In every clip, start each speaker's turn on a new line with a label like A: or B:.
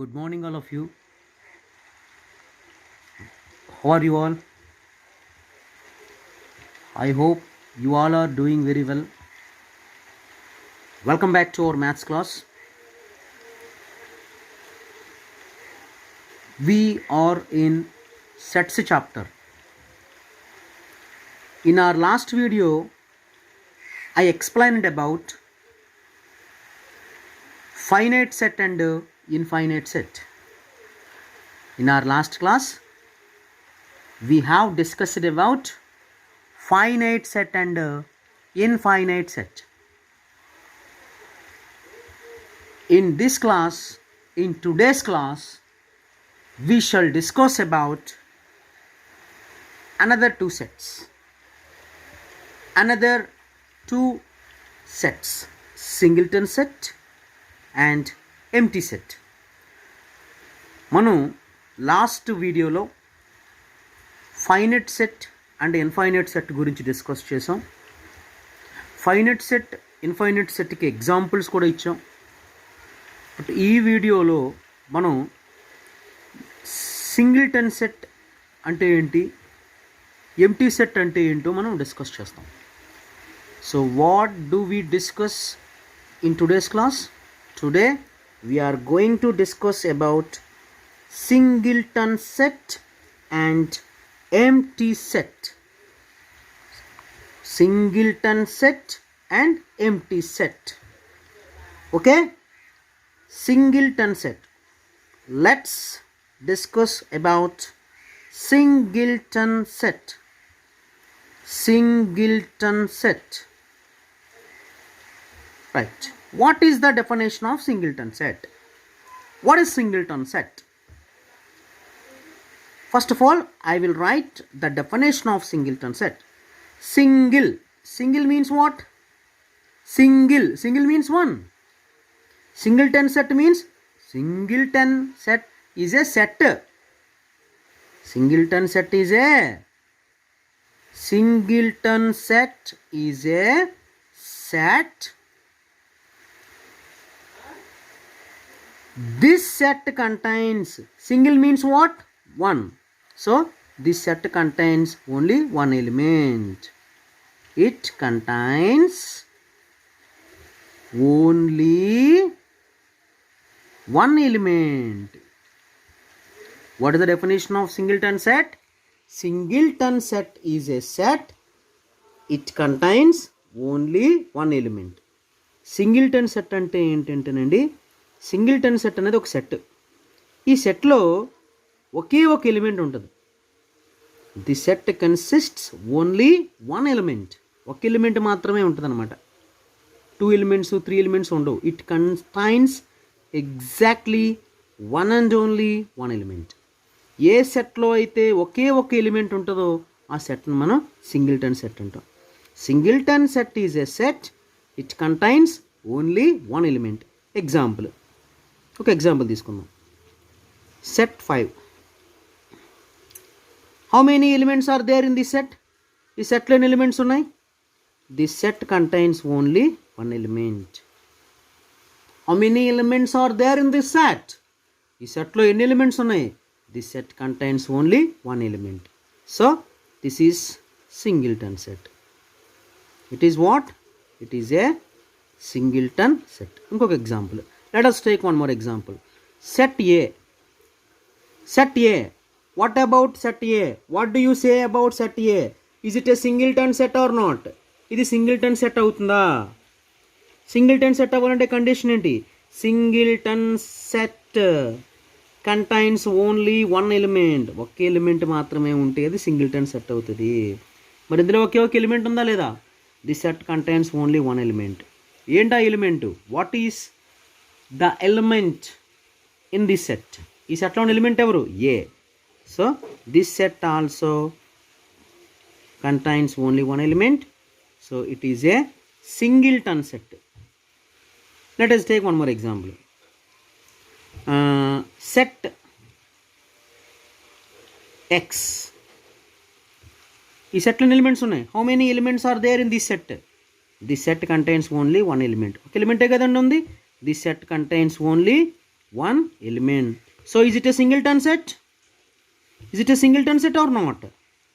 A: Good morning, all of you. How are you all? I hope you all are doing very well. Welcome back to our maths class. We are in sets chapter. In our last video, I explained about finite set and infinite set. In our last class, we have discussed about finite set and infinite set. In today's class, we shall discuss about another two sets, singleton set and empty set. మనం last వీడియోలో finite set and infinite set గురించి discuss చేసాం. Finite set infinite సెట్కి examples కూడా ఇచ్చాం. But ఈ వీడియోలో మనం సింగిల్టన్ సెట్ అంటే ఏంటి, ఎంప్టీ సెట్ అంటే ఏంటో మనం డిస్కస్ చేస్తాం. So what do we discuss in today's class? Today we are going to discuss about singleton set and empty set. Singleton set and empty set. Okay? Singleton set. Let's discuss about singleton set. Singleton set. Right. What is the definition of singleton set? What is singleton set? First of all, I will write the definition of singleton set. Single means what? Single means one. Singleton set means singleton set is a set. Singleton set is a set. This set contains, single means what? One. So this set contains only one element. It contains only one element. What is the definition of singleton set? Singleton set is a set. It contains only one element. Singleton set అంటే ఏంటంటేనండి, singleton set అనేది ఒక set. ఈ సెట్లో ఒకే ఒక element ఉంటుంది. The set consists only one element. ఒక ఎలిమెంట్ మాత్రమే ఉంటుంది అనమాట. 2 ఎలిమెంట్స్ 3 ఎలిమెంట్స్ ఉండవు. It contains exactly one and only one element. ఏ సెట్లో అయితే ఒకే ఒక ఎలిమెంట్ ఉంటుందో ఆ సెట్ని మనం సింగిల్టన్ సెట్ అంటాం. Singleton set is a set. It contains only one element. ఒక ఎగ్జాంపుల్ తీసుకుందాం. Set 5. How many elements are there in this set? ఈ సెట్లో ఎన్ని ఎలిమెంట్స్ ఉన్నాయి? This set contains only one element. How many elements are there in this set? ఈ సెట్లో ఎన్ని elements ఉన్నాయి? This set contains only one element. So this is singleton set. It is what? It is a singleton set. ఇంకొక example. Let us take one more example. Set A. Set A. What about set A? What do you say about set A? Is it a singleton set or not? ఇది singleton set అవుతుందా? Singleton set అవ్వాలంటే condition ఏంటి? Singleton set contains only one element. ఒకే element మాత్రమే ఉంటే అది singleton set అవుతుంది. మరి ఇందులో ఒకే ఒక ఎలిమెంట్ ఉందా లేదా? The set contains only one element. ఏంటా element? What is the element in this set? ఈ సెట్లో ఉన్న ఎలిమెంట్ ఎవరు? A. So this set also contains only one element. So it is a singleton set. Let us take one more example. Set X. ఈ సెట్లో elements ఉన్నాయి. How many elements are there in this set? This set contains only one element. ఒక ఎలిమెంటే కదండి ఉంది. This set contains only one element. So is it a singleton set? Is it a singleton set or not?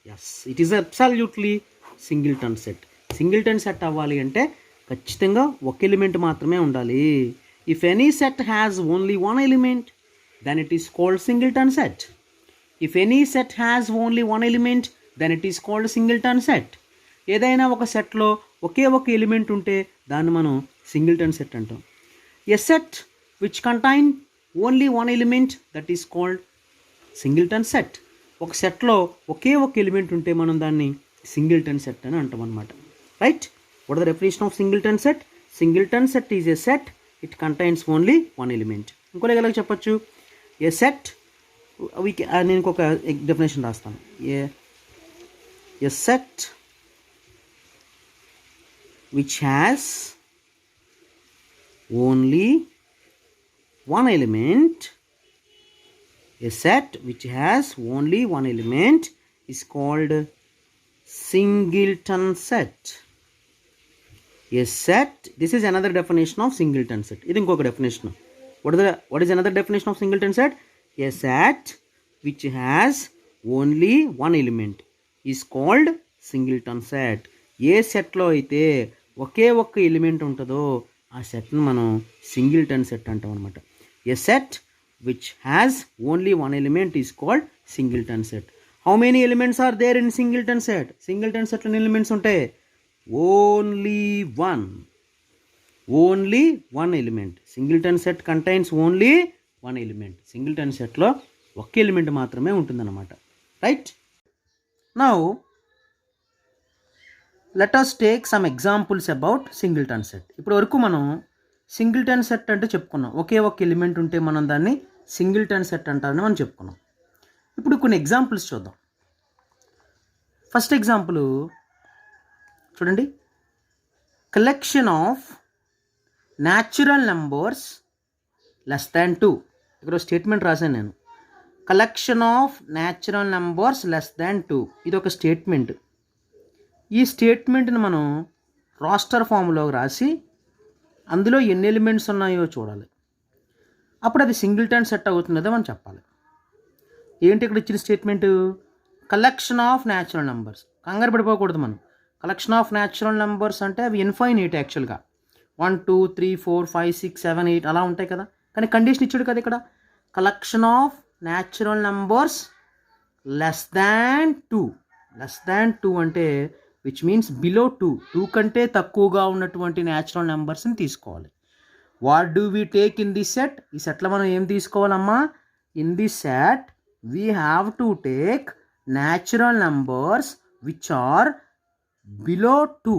A: Yes, it is absolutely singleton set. Singleton set అవ్వాలి అంటే ఖచ్చితంగా ఒక element మాత్రమే ఉండాలి. If any set has only one element, then it is called singleton set. If any set has only one element, then it is called singleton set. ఏదైనా ఒక సెట్లో ఒకే ఒక ఎలిమెంట్ ఉంటే దాన్ని మనం సింగిల్టన్ సెట్ అంటాం. A set which contain only one element, that is called singleton set. ఒక సెట్లో ఒకే ఒక ఎలిమెంట్ ఉంటే మనం దాన్ని సింగిల్టన్ సెట్ అని అంటాం అనమాట. Right? What the definition of singleton set? Singleton set is a set it contains only one element. ఇంకో ఎలాగ చెప్పచ్చు? ఏ సెట్ నేను ఇంకొక డెఫినేషన్ రాస్తాను. A set which has only one element, a set which has only one element is called singleton set. A set, this is another definition of singleton set. This is another definition. What is another definition of singleton set? A set which has only one element is called singleton set. ఏ సెట్లో అయితే ఒకే ఒక్క element ఉంటుందో ఆ సెట్ను మనం singleton set అంటాం అనమాట. A set which has only one element is called singleton set. How many elements are there in singleton set? Singleton set లో elements ఉంటాయి. Only one. Only one element. Singleton set contains only one element. Singleton set లో ఒక్క element మాత్రమే ఉంటుందన్నమాట. Right? Now let us take some examples about singleton set. ఇప్పుడు వరకు మనం singleton set అంటే చెప్పుకున్నాం. ఒకే ఒక ఎలిమెంట్ ఉంటే మనం దాన్ని సింగిల్టన్ సెట్ అంటారని మనం చెప్పుకున్నాం. ఇప్పుడు కొన్ని ఎగ్జాంపుల్స్ చూద్దాం. ఫస్ట్ ఎగ్జాంపుల్ చూడండి. Collection of natural numbers less than 2. ఇక్కడ స్టేట్మెంట్ రాశాను నేను. Collection of natural numbers less than 2. ఇది ఒక స్టేట్మెంట్. ఈ స్టేట్మెంట్ని మనం రాస్టర్ ఫామ్లో రాసి అందులో ఎన్ని ఎలిమెంట్స్ ఉన్నాయో చూడాలి. అప్పుడు అది సింగిల్టన్ సెట్ అవుతుందో మనం చెప్పాలి. ఏంటి ఇక్కడ ఇచ్చిన statement? Collection of natural numbers. కంగారు పడిపోకూడదు మనం. కలెక్షన్ ఆఫ్ న్యాచురల్ నెంబర్స్ అంటే అవి ఇన్ఫైనైట్ యాక్చువల్గా. 1 2 3 4 5 6 7 8 అలా ఉంటాయి కదా. కానీ కండిషన్ ఇచ్చాడు కదా ఇక్కడ. Collection of natural numbers less than 2. Less than 2 అంటే విచ్ మీన్స్ బిలో 2. 2 కంటే తక్కువగా ఉన్నటువంటి న్యాచురల్ నెంబర్స్ని తీసుకోవాలి. What do we take in this set? ఈ సెట్లో మనం ఏం తీసుకోవాలమ్మా? In this set we have to take natural numbers which are below 2.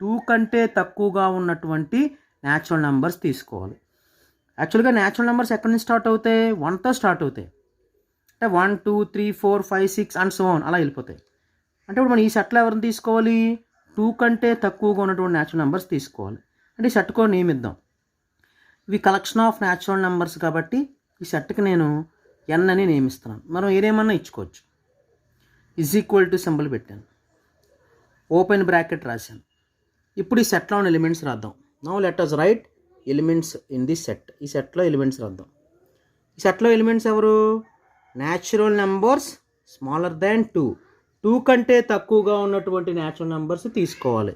A: 2 కంటే తక్కువగా ఉన్నటువంటి న్యాచురల్ నెంబర్స్ తీసుకోవాలి. యాక్చువల్గా న్యాచురల్ నెంబర్స్ ఎక్కడి నుంచి స్టార్ట్ అవుతాయి? 1తో స్టార్ట్ అవుతాయి. అంటే 1 2 3 4 5 6 అండ్ సో ఆన్ అలా వెళ్ళిపోతాయి. అంటే ఇప్పుడు మనం ఈ సెట్లో ఎవరిని తీసుకోవాలి? 2 కంటే తక్కువగా ఉన్నటువంటి న్యాచురల్ నెంబర్స్ తీసుకోవాలి. అంటే ఈ సెట్కో నేమ్ ఇద్దాం. ఇవి కలెక్షన్ ఆఫ్ న్యాచురల్ నెంబర్స్ కాబట్టి ఈ సెట్కి నేను n అని నేమ్ ఇస్తున్నాను. మనం ఏదేమన్నా ఇచ్చుకోవచ్చు. ఈజ్ ఈక్వల్ టు సింబల్ పెట్టాను, ఓపెన్ బ్రాకెట్ రాశాను. ఇప్పుడు ఈ సెట్లో ఉన్న ఎలిమెంట్స్ రాద్దాం. Now let us right elements in this set. ఈ సెట్లో ఎలిమెంట్స్ రాద్దాం. ఈ సెట్లో ఎలిమెంట్స్ ఎవరు? Natural numbers smaller than 2. 2 కంటే తక్కువగా ఉన్నటువంటి న్యాచురల్ నెంబర్స్ తీసుకోవాలి.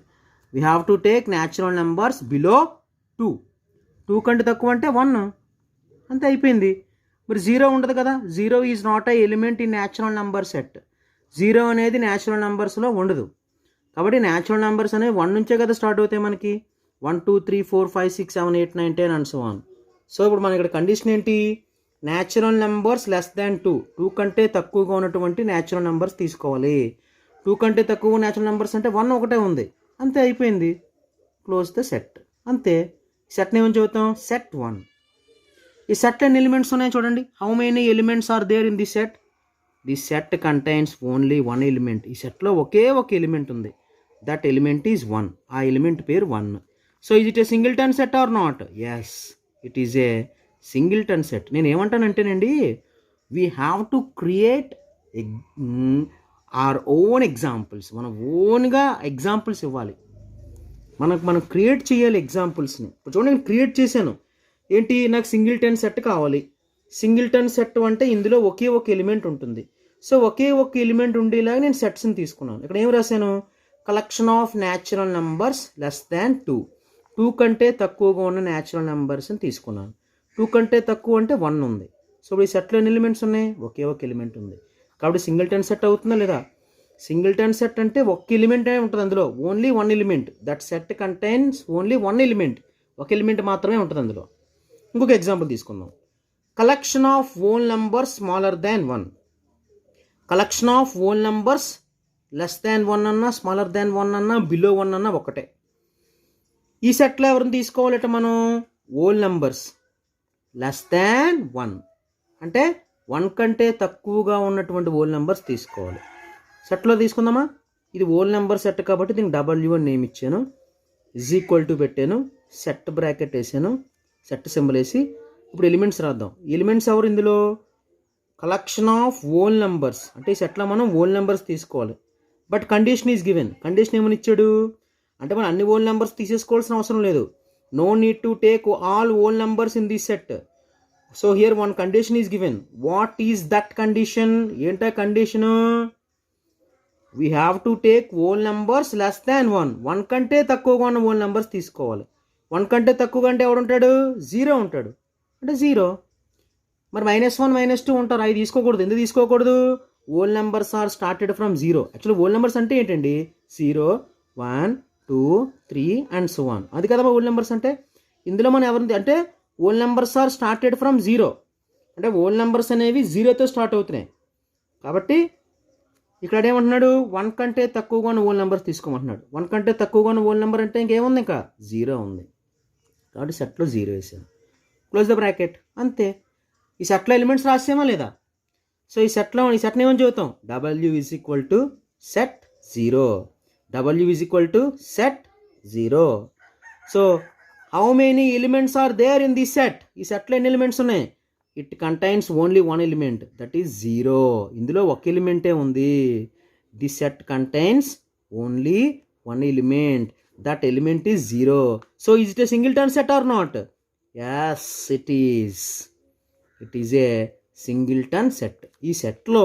A: We have to take natural numbers below 2. 2 కంటే తక్కువ అంటే 1. అంతే అయిపోయింది. మరి 0 ఉండదు కదా. 0 is not a element in natural number set. 0 అనేది న్యాచురల్ నెంబర్స్లో ఉండదు. కాబట్టి న్యాచురల్ నెంబర్స్ అనేవి 1 నుంచే కదా స్టార్ట్ అవుతాయి మనకి. 1 2 3 4 5 6 7 8 9 10 అండ్ సో ఆన్. సో ఇప్పుడు మన ఇక్కడ కండిషన్ ఏంటి? Natural numbers less than 2. 2 కంటే తక్కువగా ఉన్నటువంటి న్యాచురల్ నెంబర్స్ తీసుకోవాలి. 2 కంటే తక్కువ న్యాచురల్ నెంబర్స్ అంటే 1 ఒకటే ఉంది. అంతే అయిపోయింది. Close the set. అంతే. సెట్ని ఏమని చెబుతాం? సెట్ 1. ఈ సెట్లో ఎన్ని ఎలిమెంట్స్ ఉన్నాయి చూడండి. How many elements are there in the set? The set contains only 1 element. ఈ సెట్లో ఒకే ఒక ఎలిమెంట్ ఉంది. That element is 1. ఆ ఎలిమెంట్ పేరు 1. So is it a singleton set or not? Yes, it is a singleton set. నేను ఏమంటానంటేనండి, we have to create our own examples. మనం ఓన్గా ఎగ్జాంపుల్స్ ఇవ్వాలి. మనం క్రియేట్ చేయాలి ఎగ్జాంపుల్స్ని. ఇప్పుడు చూడండి, నేను క్రియేట్ చేశాను. ఏంటి, నాకు సింగిల్టన్ సెట్ కావాలి. సింగిల్టన్ సెట్ అంటే ఇందులో ఒకే ఒక ఎలిమెంట్ ఉంటుంది. సో ఒకే ఒక ఎలిమెంట్ ఉండేలాగా నేను సెట్స్ని తీసుకున్నాను. ఇక్కడ ఏం రాశాను, collection of natural numbers less than 2. 2 కంటే తక్కువగా ఉన్న న్యాచురల్ నెంబర్స్ని తీసుకున్నాను. 2 కంటే తక్కువ అంటే 1 ఉంది. సో ఇప్పుడు ఈ సెట్లో ఎన్ని ఎలిమెంట్స్ ఉన్నాయి, ఒకే ఒక ఎలిమెంట్ ఉంది. కాబట్టి సింగిల్టన్ సెట్ అవుతుందా లేదా? సింగిల్టన్ సెట్ అంటే ఒక్క ఎలిమెంటే ఉంటుంది అందులో, only 1 element. That set contains only 1 element. ఒక ఎలిమెంట్ మాత్రమే ఉంటుంది అందులో. ఇంకొక ఎగ్జాంపుల్ తీసుకుందాం. Collection of whole numbers smaller than 1. Collection of whole numbers less than 1 అన్నా, స్మాలర్ దాన్ 1 అన్నా, బిలో 1 అన్నా ఒకటే. ఈ సెట్లో ఎవరిని తీసుకోవాలట మనం, హోల్ నంబర్స్ లెస్ దాన్ 1 అంటే 1 కంటే తక్కువగా ఉన్నటువంటి హోల్ నెంబర్స్ తీసుకోవాలి. సెట్లో తీసుకుందామా. ఇది హోల్ నెంబర్ సెట్ కాబట్టి దీనికి డబ్ల్యూ అని నేమ్ ఇచ్చాను, ఈజ్ ఈక్వల్ టు పెట్టాను, సెట్ బ్రాకెట్ వేసాను, సెట్ సింబల్ వేసి ఇప్పుడు ఎలిమెంట్స్ రాద్దాం. ఎలిమెంట్స్ ఎవరు ఇందులో, కలెక్షన్ ఆఫ్ హోల్ నెంబర్స్ అంటే ఈ సెట్లో మనం హోల్ నెంబర్స్ తీసుకోవాలి. But condition is given. Condition ఏమని ఇచ్చాడు అంటే మనం అన్ని హోల్ నెంబర్స్ తీసేసుకోవాల్సిన అవసరం లేదు. No need to take all whole numbers in this set. So here one condition is given. What is that condition? ఏంటా condition? We have to take whole numbers less than 1. 1 కంటే తక్కువగా ఉన్న whole numbers తీసుకోవాలి. 1 కంటే తక్కువగా అంటే ఎవడు ఉంటాడు, 0 ఉంటాడు, అంటే 0. మరి -1 -2 ఉంటారు, అవి తీసుకోకూడదు. ఎందుకు తీసుకోకూడదు? Whole numbers are started from 0. Actually whole numbers అంటే ఏంటండి, 0 1 2 3 అండ్ సో ఆన్. అది కదా హోల్ నెంబర్స్ అంటే. ఇందులో మనం ఎవరిని అంటే whole numbers are started from 0 అంటే హోల్ నెంబర్స్ అనేవి 0తో స్టార్ట్ అవుతున్నాయి. కాబట్టి ఇక్కడ ఏమంటున్నాడు, 1 కంటే తక్కువగా ఉన్న హోల్ నెంబర్స్ తీసుకోమంటున్నాడు. 1 కంటే తక్కువగా ఉన్న హోల్ నెంబర్ అంటే ఇంకేముంది, ఇంకా 0 ఉంది. కాబట్టి సెట్లో 0 వేసాను, క్లోజ్ ద బ్రాకెట్, అంతే. ఈ సెట్లో ఎలిమెంట్స్ రాసామా లేదా? సో ఈ సెట్ని ఏమని చెబుతాం, W is equal to set 0. W is equal to set 0. So how many elements are there in the set? ఈ సెట్లో ఎన్ని ఎలిమెంట్స్ ఉన్నాయి? It contains only 1 element, that is 0. ఇందులో ఒక ఎలిమెంటే ఉంది. The set contains only 1 element, that element is 0. So is it a singleton set or not? Yes it is. It is a singleton set. ఈ సెట్లో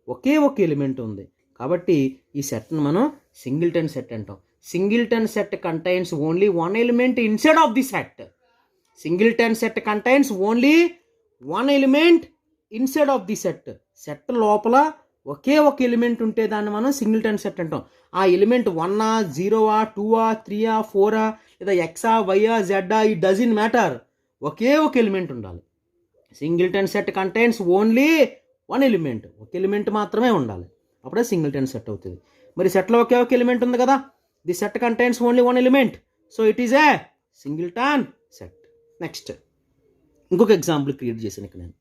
A: ఒకే ఒక element ఉంది కాబట్టి ఈ సెట్ను మనం సింగిల్టన్ సెట్ అంటాం. Singleton set contains only 1 element inside of the set. Singleton set contains only 1 element inside of the set. Set లోపల ఒకే ఒక ఎలిమెంట్ ఉంటే దాన్ని మనం సింగిల్టన్ సెట్ అంటాం. ఆ ఎలిమెంట్ 1ఆ 0ఆ 2ఆ 3ఆ 4ఆ లేదా ఎక్సా వైఆ జెడ్ఆ, ఈ డజన్ మ్యాటర్, ఒకే ఒక ఎలిమెంట్ ఉండాలి. Singleton set contains only 1 element, ఒక ఎలిమెంట్ మాత్రమే ఉండాలి, అప్పుడే సింగిల్టన్ సెట్ అవుతుంది. మరి సెట్లో ఒకే ఒక ఎలిమెంట్ ఉంది కదా, the set contains only 1 element, so it is a singleton set. Next ఇంకొక ఎగ్జాంపుల్ క్రియేట్ చేశాను ఇక్కడ నేను.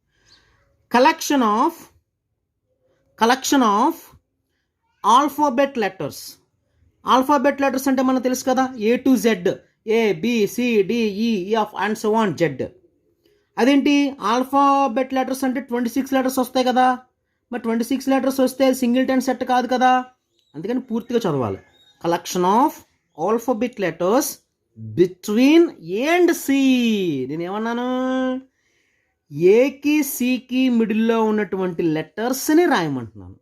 A: Collection of alphabet letters. Alphabet letters అంటే మనకు తెలుసు కదా, A to Z, ABCDEF and so on Z. అదేంటి ఆల్ఫాబెట్ లెటర్స్ అంటే 26 లెటర్స్ వస్తాయి కదా. మరి 26 లెటర్స్ వస్తే సింగిల్టన్ సెట్ కాదు కదా, అందుకని పూర్తిగా చదవాలి. Collection of alphabet letters between A and C. నేను ఏమన్నాను, ఏకి సికి మిడిల్లో ఉన్నటువంటి లెటర్స్ని రాయమంటున్నాను.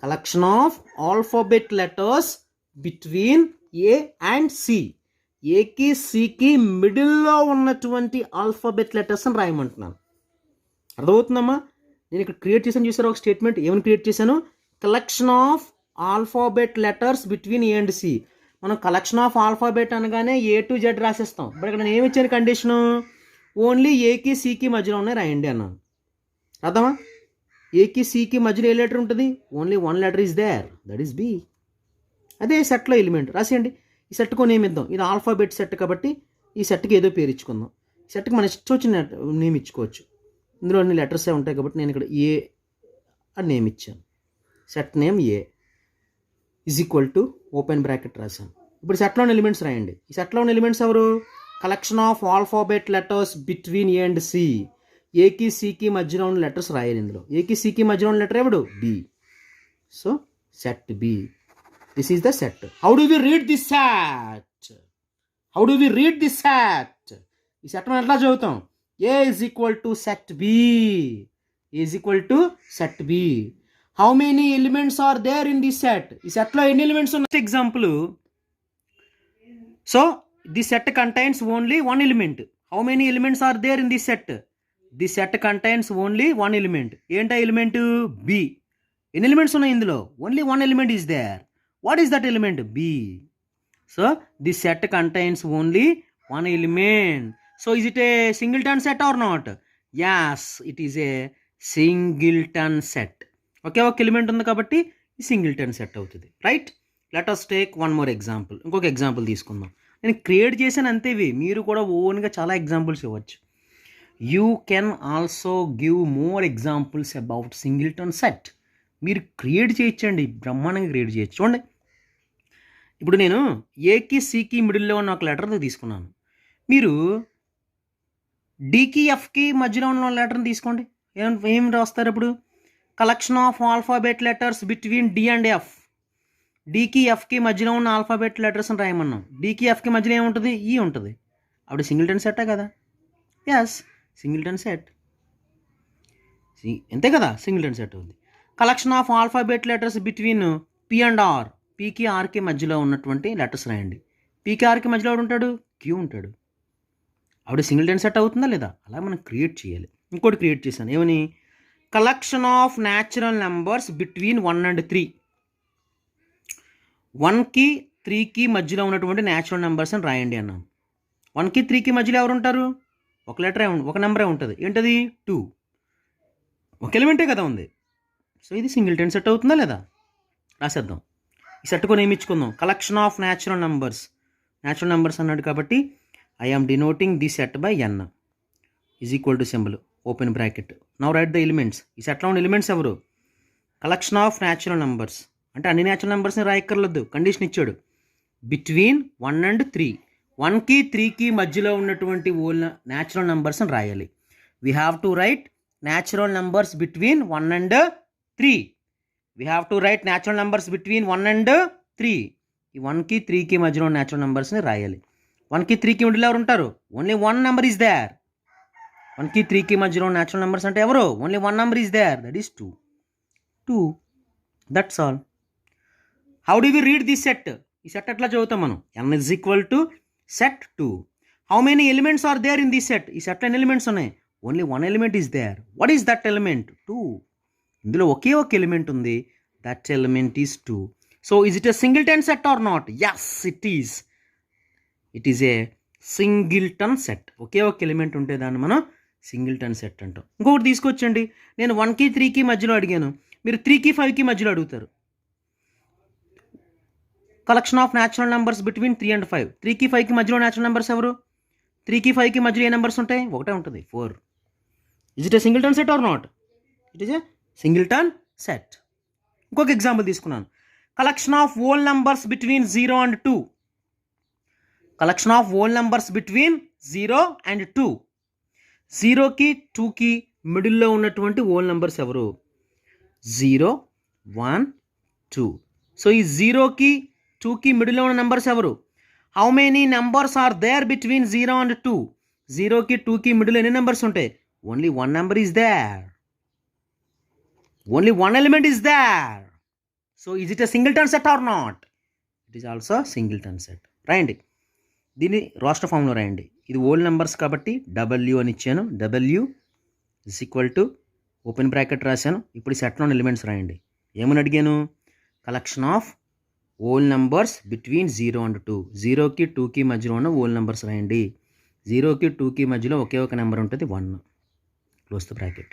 A: Collection of alphabet letters between A and C. ఏకి సికి మిడిల్లో ఉన్నటువంటి ఆల్ఫాబెట్ లెటర్స్ని రాయమంటున్నాను. అర్థమవుతుందమ్మా? నేను ఇక్కడ క్రియేట్ చేశాను, చూసారా ఒక స్టేట్మెంట్. ఏమని క్రియేట్ చేశాను, collection of alphabet letters between A and C. మనం కలెక్షన్ ఆఫ్ ఆల్ఫాబెట్ అనగానే A to Z రాసేస్తాం. బట్ ఇక్కడ నేను ఏమి ఇచ్చాను కండిషను, ఓన్లీ ఏకి సికి మధ్యలో ఉన్నాయి రాయండి అన్నాను. అర్థమా? ఏకి సికి మధ్యలో ఏ లెటర్ ఉంటుంది, only 1 letter is there, that is B. అదే సెట్లో ఎలిమెంట్ రాసేయండి. ఈ సెట్కు నేమ్ ఇద్దాం. ఇది ఆల్ఫాబెట్ సెట్ కాబట్టి ఈ సెట్కి ఏదో పేరు ఇచ్చుకుందాం. ఈ సెట్కి మన ఇష్టం వచ్చిన నేమ్ ఇచ్చుకోవచ్చు. ఇందులో అన్ని లెటర్సే ఉంటాయి కాబట్టి నేను ఇక్కడ ఏ అని నేమ్ ఇచ్చాను. Set name A is equal to open bracket రాశాను. ఇప్పుడు సెట్లో ఉన్న ఎలిమెంట్స్ రాయండి. ఈ సెట్లో ఉన్న ఎలిమెంట్స్ ఎవరు, collection of alphabet letters between A and C. ఏకి సికి మధ్యలో ఉన్న లెటర్స్ రాయాలి. ఇందులో ఏకి సికి మధ్యలో ఉన్న లెటర్ ఎవడు, B. So set B, this is the set. How do we read this set? ఈ సెట్ మనం ఎట్లా చదువుతాం, A is equal to set B. A is equal to set B. How many elements are there in this set? ఈ సెట్లో ఎన్ని elements ఉన్నాయి? Example, so the set contains only one element. How many elements are there in the set? The set contains only one element. ఏంటా element? B. ఎన్ని elements ఉన్నాయి ఇందులో? Only one element is there. What is that element? B. So the set contains only one element. So is it a singleton set or not? Yes, it is a singleton set. ఒకే ఒక element ఉంది కాబట్టి ఈ singleton set అవుతుంది. Right, let us take one more example. ఇంకొక example తీసుకుందాం. నేను create చేశాను అంతేవి, మీరు కూడా ఓన్గా చాలా ఎగ్జాంపుల్స్ ఇవ్వచ్చు. You can also give more examples about singleton set. మీరు క్రియేట్ చేయొచ్చండి, బ్రహ్మాండంగా క్రియేట్ చేయొచ్చు. చూడండి, ఇప్పుడు నేను ఏకి సికి మిడిల్లో ఉన్న ఒక లెటర్ తీసుకున్నాను. మీరు డికి ఎఫ్కి మధ్యలో ఉన్న లెటర్ని తీసుకోండి. ఏం రాస్తారు ఇప్పుడు? Collection of alphabet letters between D and F. డికి ఎఫ్కి మధ్యలో ఉన్న ఆల్ఫాబెట్ లెటర్స్ని రాయమన్నాం. డికి ఎఫ్కి మధ్యలో ఏముంటుంది? ఈ ఉంటుంది. అప్పుడు సింగిల్టన్ సెట్టా కదా? Yes, singleton set. అంతే కదా, సింగిల్టన్ సెట్ ఉంది. Collection of alphabet letters between P and R. పీకి ఆర్కి మధ్యలో ఉన్నటువంటి లెటర్స్ రాయండి. పీకి ఆర్కి మధ్యలో ఎవడు ఉంటాడు? క్యూ ఉంటాడు. అప్పుడు సింగిల్టన్ సెట్ అవుతుందా లేదా? అలా మనం క్రియేట్ చేయాలి. ఇంకోటి క్రియేట్ చేశాను, ఏమని? Collection of natural numbers between 1 and 3. 1కి 3కి మధ్యలో ఉన్నటువంటి న్యాచురల్ నెంబర్స్ అని రాయండి అన్నాను. 1కి 3కి మధ్యలో ఎవరు ఉంటారు? ఒక లెటరే, ఒక నెంబరే ఉంటుంది. ఏంటది? 2. ఒక ఎలిమెంటే కదా ఉంది. సో ఇది సింగిల్టన్ సెట్ అవుతుందా లేదా? రాసేద్దాం. ఈ సెట్ కొని ఏమిచ్చుకుందాం? Collection of natural numbers. Natural numbers అన్నాడు కాబట్టి I am denoting the set by N is equal to symbol open bracket. Now write the elements. ఈ సెట్లో ఉన్న ఎలిమెంట్స్ ఎవరు? Collection of natural numbers. అంటే అన్ని న్యాచురల్ నెంబర్స్ని రాయక్కర్లేదు, కండిషన్ ఇచ్చాడు. Between 1 and 3. 1కి 3కి మధ్యలో ఉన్నటువంటి ఓల్ న్యాచురల్ నెంబర్స్ని రాయాలి. We have to right natural numbers between 1 and 3. We have to right natural numbers between 1 and 3. ఈ 1కి 3కి మధ్యలో న్యాచురల్ నెంబర్స్ని రాయాలి. 1కి 3కి మిడిల్ ఎవరు ఉంటారు? Only one number is there. 1కి 3కి మధ్యలో న్యాచురల్ నెంబర్స్ అంటే ఎవరు? Only one number is there, that is 2. 2, that's all. How do we read this set? ఈ సెట్ ఎట్లా చదువుతాం మనం? n is equal to set 2. How many elements are there in this set? ఈ సెట్లో ఎన్ని elements ఉన్నాయి? Only one element is there. What is that element? 2. ఇందులో ఒకే ఒక ఎలిమెంట్ ఉంది, that element is 2. So is it a singleton set or not? Yes, it is. It is a singleton set. ఒకే ఒక ఎలిమెంట్ ఉంటే దాన్ని మనం సింగిల్టన్ సెట్ అంటాం. ఇంకొకటి తీసుకొచ్చండి, నేను 1కి 3కి మధ్యలో అడిగాను, మీరు 3కి 5కి మధ్యలో అడుగుతారు. Collection of natural numbers between 3 and 5. 3కి 5కి మధ్యలో న్యాచురల్ నెంబర్స్ ఎవరు? 3కి 5కి మధ్యలో ఏ నెంబర్స్ ఉంటాయి? ఒకటే ఉంటుంది, 4. Is it a singleton set or not? It is a singleton set. ఇంకొక ఎగ్జాంపుల్ తీసుకున్నాను. Collection of whole numbers between 0 and 2. Collection of whole numbers between 0 and 2. 0కి 2కి మిడిల్లో ఉన్నటువంటి హోల్ నెంబర్స్ ఎవరు? 0, 1, 2. సో ఈ 0కి 2కి మిడిల్లో ఉన్న నెంబర్స్ ఎవరు? How many numbers are there between 0 and 2? 0కి 2కి మిడిల్ ఎన్ని నెంబర్స్ ఉంటాయి? Only one number is there. Only one element is there. So is it a singleton set or not? It is also singleton set. రాయండి, దీన్ని roster ఫామ్లో రాయండి. ఇది whole numbers కాబట్టి W అని ఇచ్చాను. W is equal to open bracket రాశాను. ఇప్పుడు ఈ సెట్లో ఎలిమెంట్స్ రాయండి. ఏమని అడిగాను? Collection of whole numbers between 0 and 2. 0కి 2కి మధ్యలో ఉన్న ఓల్ నెంబర్స్ రాయండి. 0కి 2కి మధ్యలో ఒకే ఒక నెంబర్ ఉంటుంది, 1. Close the bracket.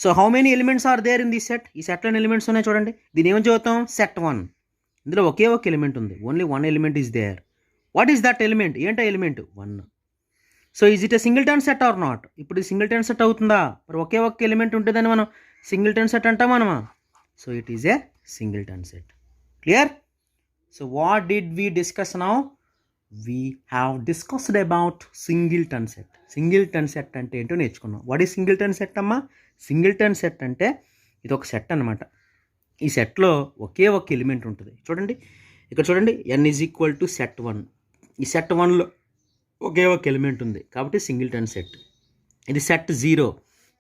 A: So how many elements are there in this set? ఈ సెట్లో ఎలిమెంట్స్ ఉన్నాయి చూడండి. దీని ఏమని చదువుతాం? సెట్ 1. ఇందులో ఒకే ఒక ఎలిమెంట్ ఉంది, only one element is there. What is that element? ఏంటో element? 1. So is it a singleton set or not? ఇప్పుడు ఇది సింగిల్టన్ సెట్ అవుతుందా? మరి ఒకే ఒక్క ఎలిమెంట్ ఉంటుందని మనం సింగిల్టన్ సెట్ అంటాం మనమా? So it is a singleton set. Clear? So what did we discuss now? We have discussed about singleton set. Singleton set అంటే ఏంటో నేర్చుకున్నాం. వాట్ ఈజ్ సింగిల్టన్ సెట్ అమ్మా? సింగిల్టన్ సెట్ అంటే ఇది ఒక సెట్ అనమాట. ఈ సెట్లో ఒకే ఒక ఎలిమెంట్ ఉంటుంది. చూడండి ఇక్కడ చూడండి, n is equal to set 1. ఈ సెట్ 1లో ఒకే ఒక ఎలిమెంట్ ఉంది కాబట్టి సింగిల్టన్ సెట్. ఇది సెట్ 0,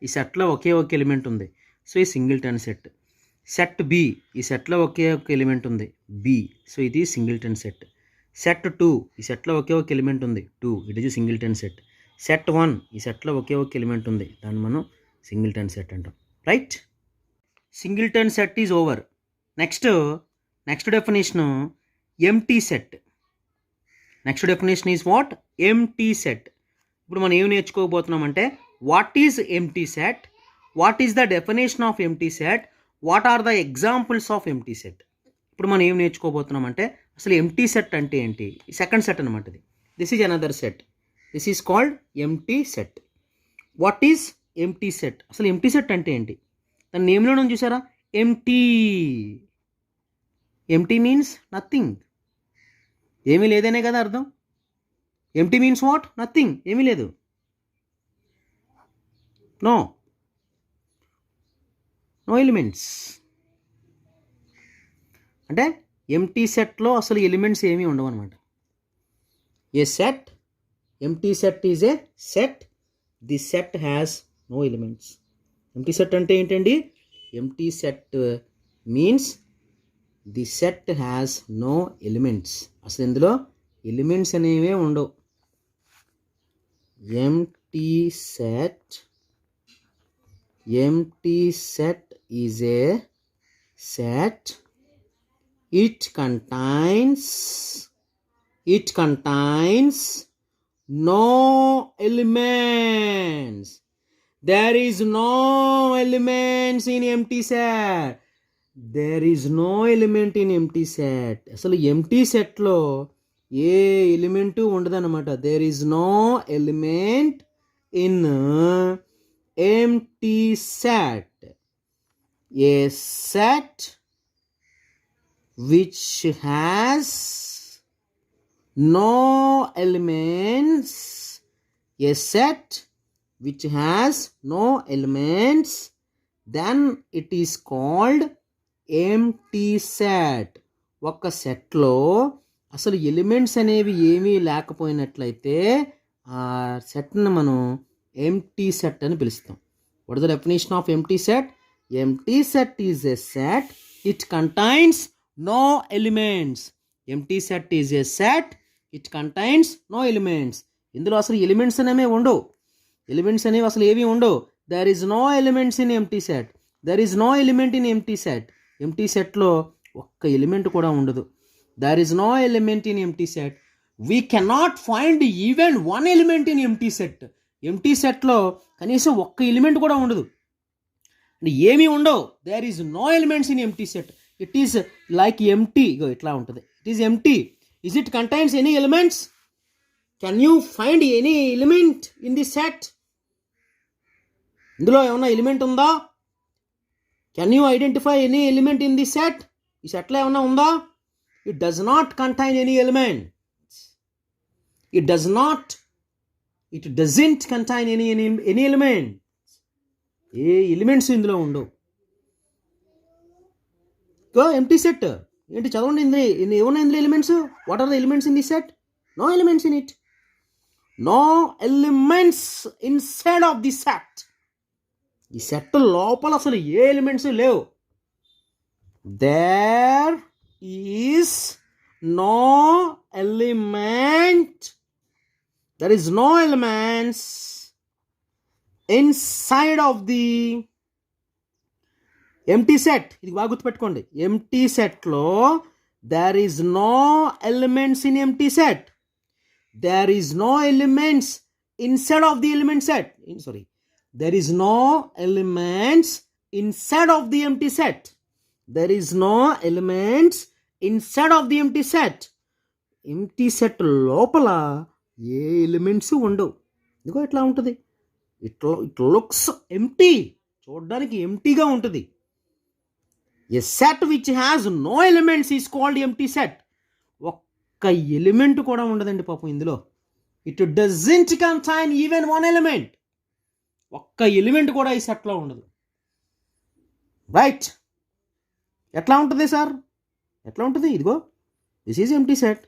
A: ఈ సెట్లో ఒకే ఒక ఎలిమెంట్ ఉంది, సో ఈ సింగిల్టన్ సెట్. సెట్ బి, ఈ సెట్లో ఒకే ఒక ఎలిమెంట్ ఉంది బి, సో ఇది సింగిల్టన్ సెట్. సెట్ 2, ఈ సెట్లో ఒకే ఒక ఎలిమెంట్ ఉంది 2, it is singleton set. Set 1, ఈ సెట్లో ఒకే ఒక ఎలిమెంట్ ఉంది, దాన్ని మనం సింగిల్టన్ సెట్ అంటాం. Right, singleton set is over. Next definition empty set. Next definition is what? Empty set. ఇప్పుడు మనం ఏం నేర్చుకోబోతున్నామంటే what is empty set, what is the definition of empty set, what are the examples of empty set. ఇప్పుడు మనం ఏం నేర్చుకోబోతున్నామంటే అసలు empty set అంటే ఏంటి. సెకండ్ సెట్ అనమాట ఇది. This is another set, this is called empty set. What is empty set, అసలు empty set అంటే ఏంటి? దాని నేమ్లోనే చూసారా, ఎంటీ. ఎంటీ మీన్స్ నథింగ్, ఏమీ లేదనే కదా అర్థం. Empty means what? నథింగ్, ఏమీ లేదు. No elements. అంటే ఎంటీ సెట్లో అసలు ఎలిమెంట్స్ ఏమీ ఉండవు అనమాట. A set, empty set is a set, the set has no elements. Empty set అంటే ఏంటండి? Empty set means the set has no elements. అసలు ఇందులో ఎలిమెంట్స్ అనేవే ఉండవు. Empty set is a set, it contains no elements. There is no elements in empty set. There is no element in empty set. అసలు empty సెట్లో ఏ element ఉండదన్నమాట. There is no element in empty set. A set which has no elements, a set which has no elements, then it is called empty set. ఒక సెట్లో అసలు elements అనేవి ఏమీ లేకపోయినట్లయితే ఆ సెట్ను మనం ఎంటీ సెట్ అని పిలుస్తాం. What is the definition of empty set? Empty set is a set, it contains no elements. Empty set is a set, it contains no elements. ఇందులో అసలు ఎలిమెంట్స్ అనేవి ఉండవు. ఎలిమెంట్స్ అనేవి అసలు ఏవి ఉండవు. There is no elements in empty set. There is no element in empty set. Empty సెట్లో ఒక్క ఎలిమెంట్ కూడా ఉండదు. There is no element in empty set. We cannot find even one element in empty set. Empty సెట్లో కనీసం ఒక్క element కూడా ఉండదు, అంటే ఏమీ ఉండవు. There is no elements in empty set. It is like empty. ఇట్లా ఉంటుంది. It is empty. Is it contains any elements? Can you find any element in the set? ఇందులో ఏమన్నా ఎలిమెంట్ ఉందా? Can you identify any element in the set? ఈ సెట్లో ఏమన్నా ఉందా? It does not contain any element. It doesn't contain any element. ఏ elements ఇందులో ఉండవు. ఎంటీ సెట్ ఏంటి? చదవండి. ఏమన్నా ఇందులో elements? What are the elements in the set? No elements in it. No elements inside of the set. ఈ set లోపల అసలు ఏ ఎలిమెంట్స్ లేవు. There is no element. There is no elements inside of the empty set. ఇది బాగా గుర్తుపెట్టుకోండి. Empty సెట్లో there is no elements in empty set. There is no elements inside of the element set. There is no elements inside of the empty set. There is no elements inside of the empty set. Empty set లోపల ఏ elements ఉండవు. ఇదిగో ఇట్లా ఉంటుంది. It looks empty. చూడడానికి ఎంటీగా ఉంటుంది. A set which has no elements is called empty set. ఒక్క ఎలిమెంట్ కూడా ఉండదండి పాపం ఇందులో. It doesn't contain even one element. ఒక్క ఎలిమెంట్ కూడా ఈ సెట్లో ఉండదు. రైట్. ఎట్లా ఉంటుంది సార్? ఎట్లా ఉంటుంది? ఇదిగో this is empty set.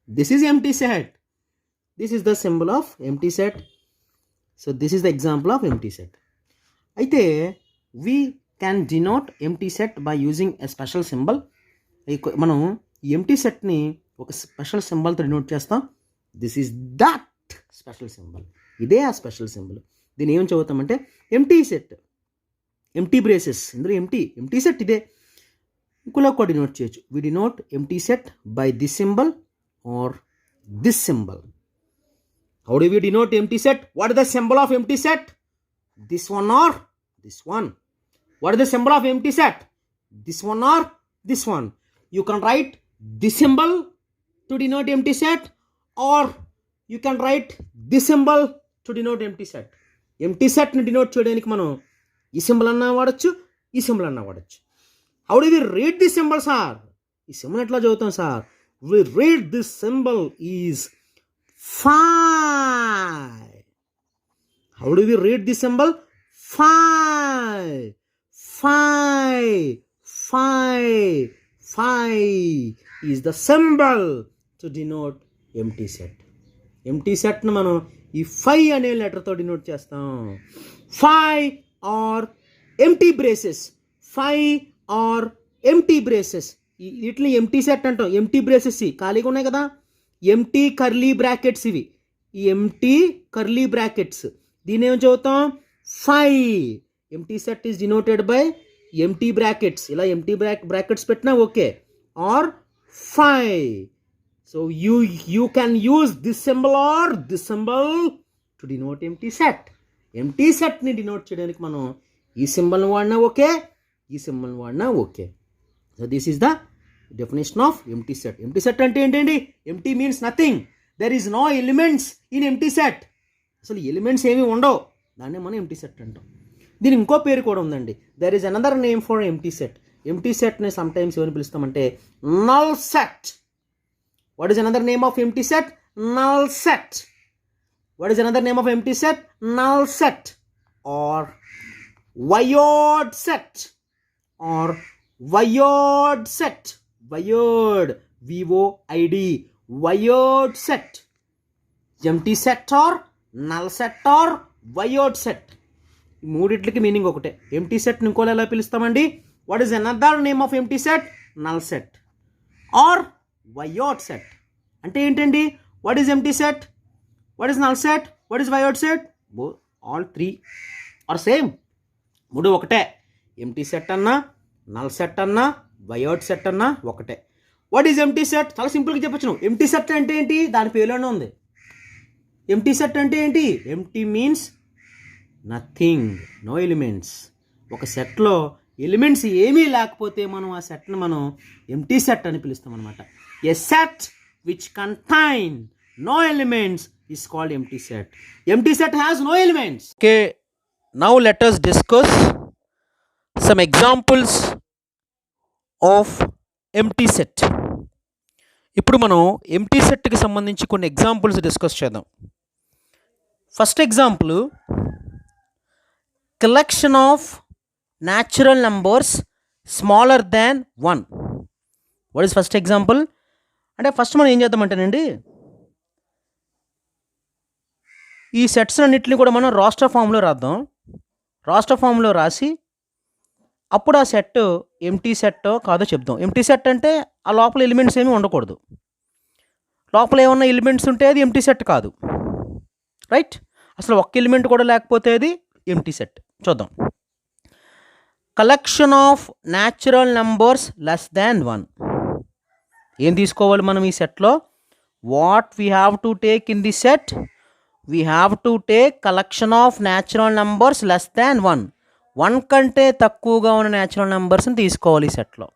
A: This is empty set. This is the symbol of empty set. So this is the example of empty set. అయితే we can denote empty set by using a special symbol. మనం ఈ empty సెట్ని ఒక special సింబల్తో denote చేస్తాం. This is that special symbol. ఇదే ఆ special symbol. దీన్ని ఏం చదువుతామంటే ఎంటీ సెట్, ఎంటీ బ్రేసెస్. ఇందులో ఎంటీ సెట్ ఇదే. ఇంకోలా కూడా డినోట్ చేయొచ్చు. We denote empty set by this symbol or this symbol. How do we denote empty set? What is the symbol of empty set? This one or this one. What is the symbol of empty set? This one or this one. You can write this symbol to denote empty set, or you can write this symbol to denote empty set. Empty set ni denote cheyadaniki మనం ఈ symbol అన్నా వాడచ్చు, ఈ symbol అన్నా వాడచ్చు. How do we read this symbol, sir? ఈ symbol ఎట్లా చదువుతాం sir? We read this symbol is phi. How do we read this symbol? Phi. Phi. Phi. Phi is the symbol to denote empty set. Empty set ను మనం ఈ phi అనే లెటర్తో denote చేస్తాం. Phi or empty braces. Phi or empty braces. వీటిని empty set అంటాం. Empty braces ఖాళీగా ఉన్నాయి కదా, ఎంటీ కర్లీ బ్రాకెట్స్ ఇవి. ఈ ఎంటీ కర్లీ బ్రాకెట్స్ దీని ఏం చదువుతాం? Phi. Empty set is denoted by empty brackets. ఇలా ఎంటీ బ్రాకెట్స్ పెట్టినా okay. Or phi. So you can use this symbol or this symbol to denote empty set. Empty సెట్ని denote చేయడానికి మనం ఈ సింబల్ని వాడినా ఓకే, ఈ సింబల్ని వాడినా okay. So this is the definition of empty set. Empty set అంటే ఏంటండి? Empty means nothing. There is no elements in empty set. అసలు ఎలిమెంట్స్ ఏమీ ఉండవు, దాన్ని మనం ఎంటీ సెట్ అంటాం. దీని ఇంకో పేరు కూడా ఉందండి. There is another name for empty set. Empty సెట్ని సమ్ టైమ్స్ ఏమని పిలుస్తామంటే null set. What is another name of empty set? Null set. What is another name of empty set? Null set or void set or void set. Void, V O I D, void set. Empty set or null set or void set. ఈ మూడిట్లకి meaning ఒకటే. ఎంటీ సెట్ని ఇంకోలా ఎలా పిలుస్తామండి? What is another name of empty set? Null set or void set. అంటే ఏంటండి? What is empty set? What is null set? What is void set? All three are same. మూడు ఒకటే. ఎంటీ సెట్ అన్నా, నల్ సెట్ అన్నా, void set అన్నా ఒకటే. What is empty set? చాలా సింపుల్గా చెప్పచ్చు నువ్వు. ఎంటీ సెట్ అంటే ఏంటి? దాని పేరులోనే ఉంది. ఎంటీ సెట్ అంటే ఏంటి? Empty means nothing, no elements. ఒక సెట్లో ఎలిమెంట్స్ ఏమీ లేకపోతే మనం ఆ సెట్ను మనం ఎంటీ సెట్ అని పిలుస్తాం అనమాట. A set which contain no elements is called empty set. Empty set has no elements. Okay, now let us discuss some examples of empty set. ఇప్పుడు మనం ఎంటీ సెట్కి సంబంధించి కొన్ని ఎగ్జాంపుల్స్ డిస్కస్ చేద్దాం. First example, collection of natural numbers smaller than 1. What is first example? అంటే first మనం ఏం చేద్దామంటేనండి, ఈ సెట్స్ అన్నింటినీ కూడా మనం రాస్టర్ ఫామ్లో రాద్దాం. రాస్టర్ ఫామ్లో రాసి అప్పుడు ఆ సెట్ ఎంటీ సెట్ కాదో చెప్దాం. ఎంటీ సెట్ అంటే ఆ లోపల ఎలిమెంట్స్ ఏమీ ఉండకూడదు. లోపల ఏమన్నా ఎలిమెంట్స్ ఉంటే అది ఎంటీ సెట్ కాదు, రైట్? అసలు ఒక్క ఎలిమెంట్ కూడా లేకపోతే అది ఎంటీ సెట్. చూద్దాం. Collection of natural numbers less than 1. ఏం తీసుకోవాలి మనం ఈ సెట్లో? What we have to take in the set? We have to take collection of natural numbers less than 1. 1 కంటే తక్కువగా ఉన్న న్యాచురల్ నెంబర్స్ని తీసుకోవాలి ఈ సెట్లో.